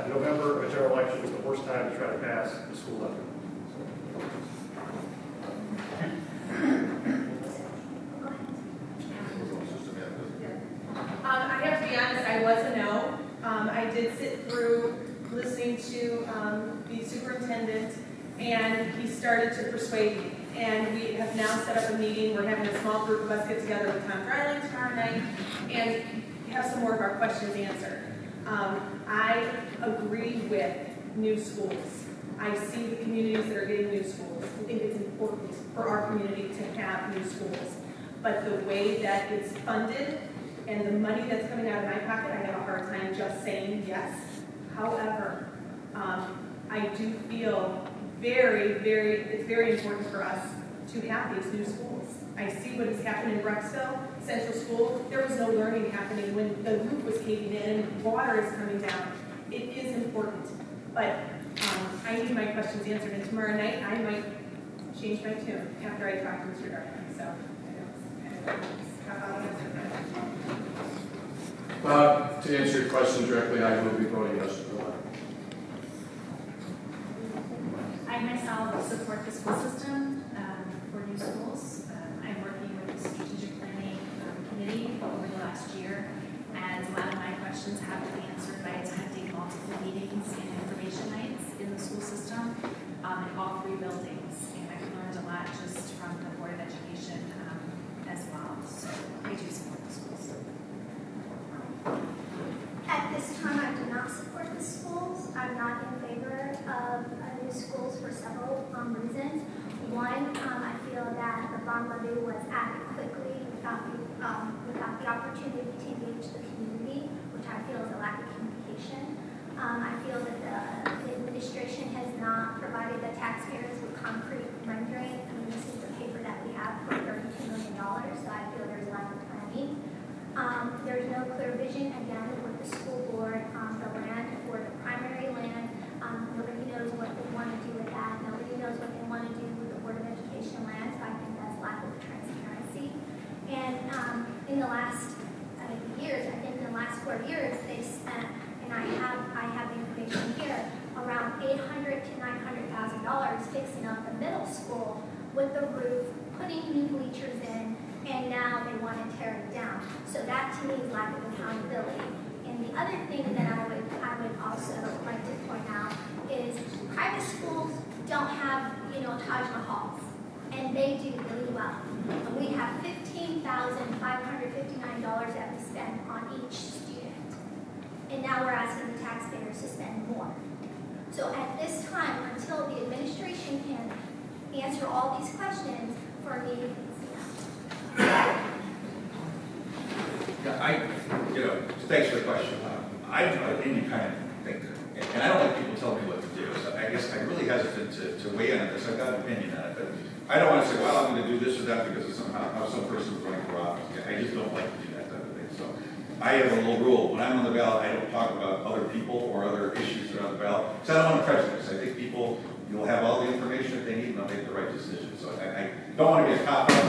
November, a general election is the worst time to try to pass the school levy. I have to be honest, I was a no. I did sit through listening to the superintendent, and he started to persuade me. And we have now set up a meeting. We're having a small group of us get together with Tom Dryling tomorrow night and have some more of our questions answered. I agree with new schools. I see the communities that are getting new schools. I think it's important for our community to have new schools. But the way that it's funded and the money that's coming out of my pocket, I have a hard time just saying yes. However, I do feel it's very important for us to have these new schools. I see what has happened in Brecksville Central School. There was no learning happening when the roof was caving in and water is coming down. It is important, but I need my questions answered. And tomorrow night, I might change my tune after I talk to Mr. Darling. So To answer your question directly, I will be voting yes for the letter. I myself support the school system for new schools. I'm working with the strategic planning committee over the last year, and a lot of my questions have been answered by attending multiple meetings and information nights in the school system in all 3 buildings. And I've learned a lot just from the Board of Education as well. So I do support the schools. At this time, I do not support the schools. I'm not in favor of new schools for several reasons. One, I feel that the bond levy was added quickly without the opportunity to engage the community, which I feel is a lack of communication. I feel that the administration has not provided the taxpayers with concrete rendering. I mean, this is the paper that we have for $32 million, so I feel there's a lack of planning. There's no clear vision, again, with the school board, the land for the primary land. Nobody knows what they want to do with that. Nobody knows what they want to do with the Board of Education land, so I think that's lack of transparency. And in the last years, I think in the last 4 years, they've spent, and I have the information here, around $800,000 to $900,000 fixing up the middle school with the roof, putting new bleachers in, and now they want to tear it down. So that to me is lack of accountability. And the other thing that I would also like to point out is private schools don't have, Taj Mahals, and they do really well. We have $15,559 that we spend on each student. And now we're asking the taxpayers to spend more. So at this time, until the administration can answer all these questions, for me, it's Yeah, thanks for the question. I'm an independent thinker, and I don't like people telling me what to do. So I guess I'm really hesitant to weigh in on this. I've got an opinion on it, but I don't want to say, well, I'm going to do this or that because of somehow some person was running for office. I just don't like to do that type of thing. So I have a little rule. When I'm on the ballot, I don't talk about other people or other issues that are on the ballot. So I don't want to prejudice. I think people, you'll have all the information that they need and they'll make the right decision. So I don't want to be a cop out.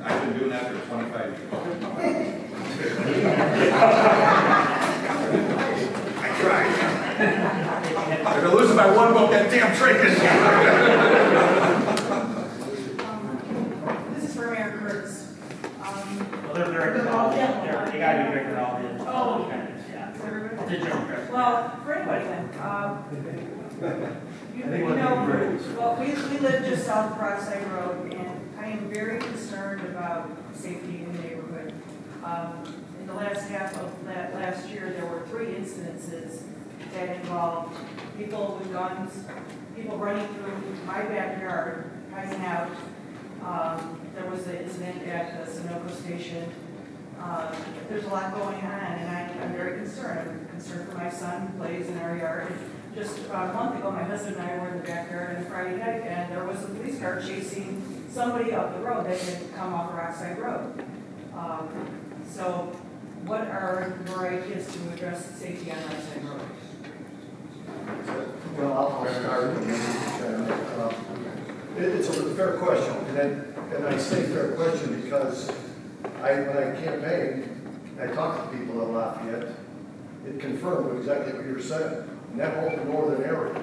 I've been doing that for 25 years. I tried. If I lose by one vote, that damn trick is. This is for Mayor Kurtz. Well, they're directed all, they got to be directed all in. Oh, yeah. Everybody? It's a general question. Well, for anybody then, we live just south of Broadside Road, and I am very concerned about safety in the neighborhood. In the last half of that last year, there were 3 incidences that involved people with guns, people running through my backyard, hiding out. There was the incident at the Sunoco station. There's a lot going on, and I'm very concerned. I'm concerned for my son who plays in our yard. Just about a month ago, my husband and I were in the backyard on Friday night, and there was a police car chasing somebody up the road that had come off Rockside Road. So what are your ideas to address safety on Rockside Road? Well, I'll start. It's a fair question, and I say fair question because when I campaigned, I talked to people in Lafayette. It confirmed exactly what you're saying, and that whole northern area.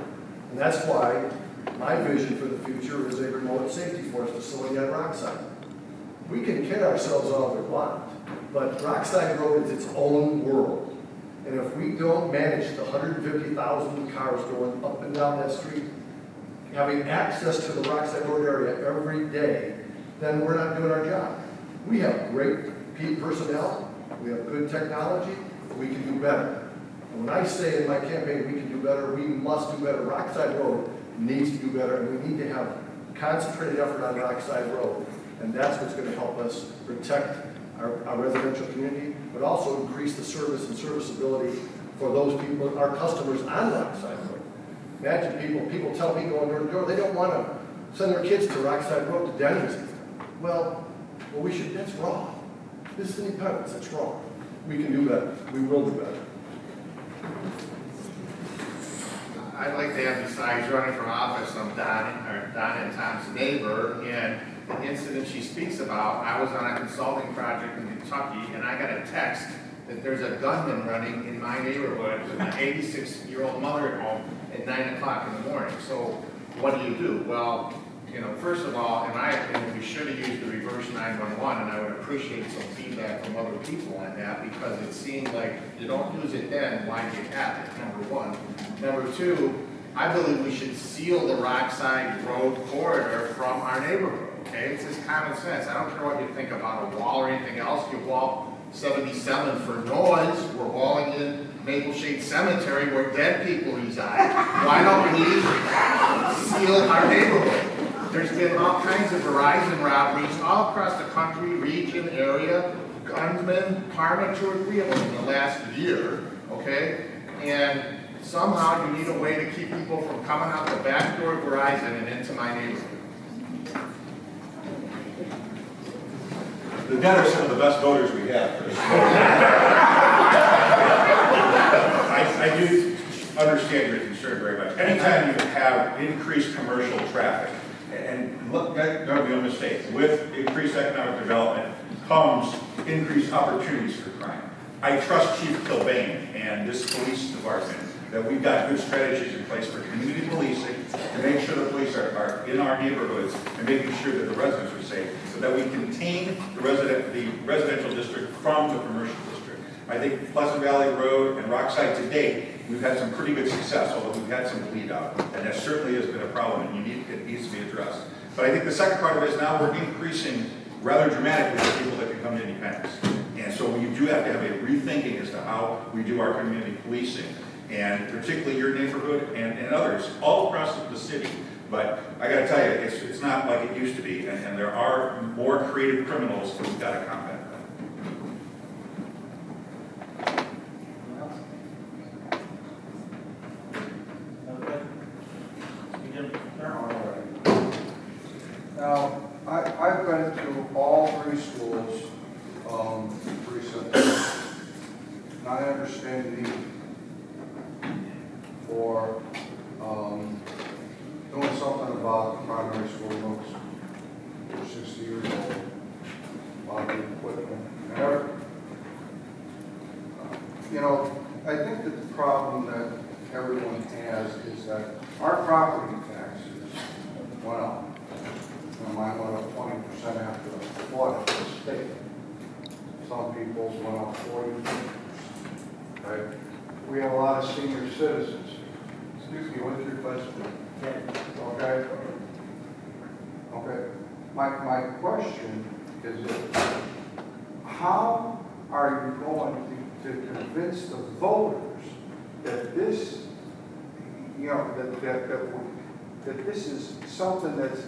And that's why my vision for the future is a remote safety force facility at Rockside. We can kid ourselves all we want, but Rockside Road is its own world. And if we don't manage the 150,000 cars going up and down that street, having access to the Rockside Road area every day, then we're not doing our job. We have great personnel, we have good technology, we can do better. And when I say in my campaign we can do better, we must do better. Rockside Road needs to do better, and we need to have concentrated effort on Rockside Road. And that's what's going to help us protect our residential community, but also increase the service and serviceability for those people, our customers on Rockside Road. Imagine people tell me going door to door, they don't want to send their kids to Rockside Road to Denny's. Well, that's wrong. This is independence, that's wrong. We can do better, we will do better. I'd like to have, besides running for office, I'm Don and Tom's neighbor, and the incident she speaks about, I was on a consulting project in Kentucky, and I got a text that there's a gunman running in my neighborhood with an 86-year-old mother at home at 9 o'clock in the morning. So what do? Well, first of all, in my opinion, we should have used the reverse 911, and I would appreciate some feedback from other people on that, because it seemed like you don't use it then, why do you have it, number one. Number two, I believe we should seal the Rockside Road corridor from our neighborhood, okay? It's just common sense. I don't care what you think about a wall or anything else. You wall 77 for noise. We're walling in Maple Shade Cemetery where dead people reside. Why don't we seal our neighborhood? There's been all kinds of Verizon robberies all across the country, region, area, gunmen, Parma, 2 or 3 of them in the last year, okay? And somehow you need a way to keep people from coming out the back door of Verizon and into my neighborhood. The dead are some of the best voters we have, Chris. I do understand your concern very much. Anytime you have increased commercial traffic, and look, don't be a mistake, with increased economic development comes increased opportunities for crime. I trust Chief Kilbane and this police department that we've got good strategies in place for community policing to make sure the police are in our neighborhoods and making sure that the residents are safe, so that we contain the residential district from the commercial district. I think Pleasant Valley Road and Rockside to date, we've had some pretty good success, although we've had some bleed out, and that certainly has been a problem, and it needs to be addressed. But I think the second part of it is now we're increasing rather dramatically the people that can come to Independence. And so we do have to have a rethinking as to how we do our community policing, and particularly your neighborhood and others all across the city. But I got to tell you, it's not like it used to be, and there are more creative criminals that we've got to combat. Now, I've been to all three schools recently, and I understand the need for doing something about the primary school books. They're 60 years old, a lot of the equipment, and everything. You know, I think that the problem that everyone has is that our property taxes went up. Mine went up 20% after the flood in the state. Some people's went up 40%. Right? We have a lot of senior citizens. Excuse me, what's your question? Okay. Okay. My question is this: how are you going to convince the voters that this, you know, that this is something that's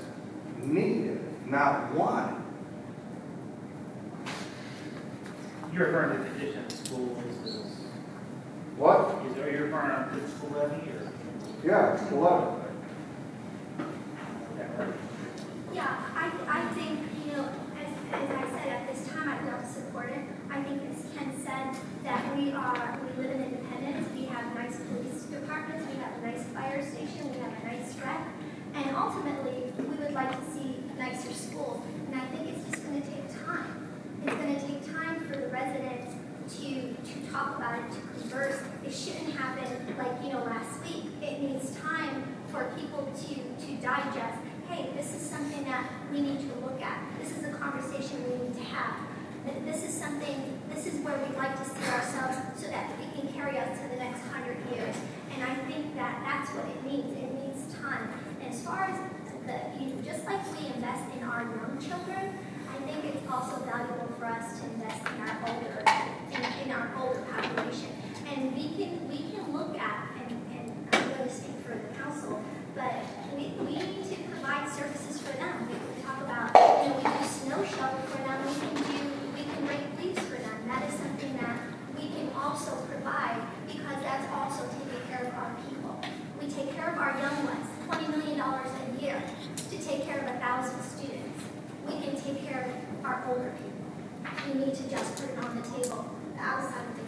needed, not wanted? You're referring to the condition of the schools? What? Are you referring to the school levy or? Yeah, it's 11. Yeah, I think, you know, as I said, at this time, I don't support it. I think, as Ken said, that we live in Independence, we have nice police departments, we have a nice fire station, we have a nice rec, and ultimately, we would like to see nicer schools, and I think it's just going to take time. It's going to take time for the residents to talk about it, to converse. It shouldn't happen like, you know, last week. It needs time for people to digest. Hey, this is something that we need to look at. This is a conversation we need to have. This is where we'd like to see ourselves so that we can carry us to the next 100 years. And I think that that's what it needs. It needs time. And as far as just like we invest in our young children, I think it's also valuable for us to invest in our older population. And we can look at, and I'm going to speak for the council, but we need to provide services for them. We can talk about, you know, we do snow shovel for them, we can rake leaves for them. That is something that we can also provide, because that's also taking care of our people. We take care of our young ones, $20 million a year to take care of 1,000 students. We can take care of our older people. We need to just put it on the table. That was something.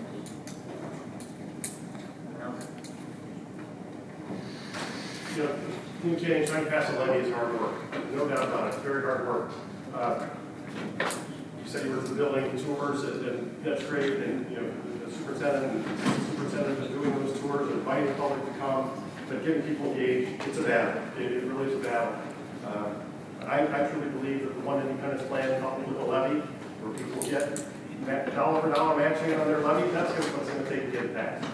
You know, communicating, trying to pass a levy is hard work. No doubt about it. It's very hard work. You said you were building tours, and that's great. And, you know, the superintendent is doing those tours and inviting the public to come. But getting people engaged, it's a battle. It really is a battle. I truly believe that the One Independence plan, coupled with a levy, where people get dollar for dollar matching on their levy, that's what's going to take to get it passed.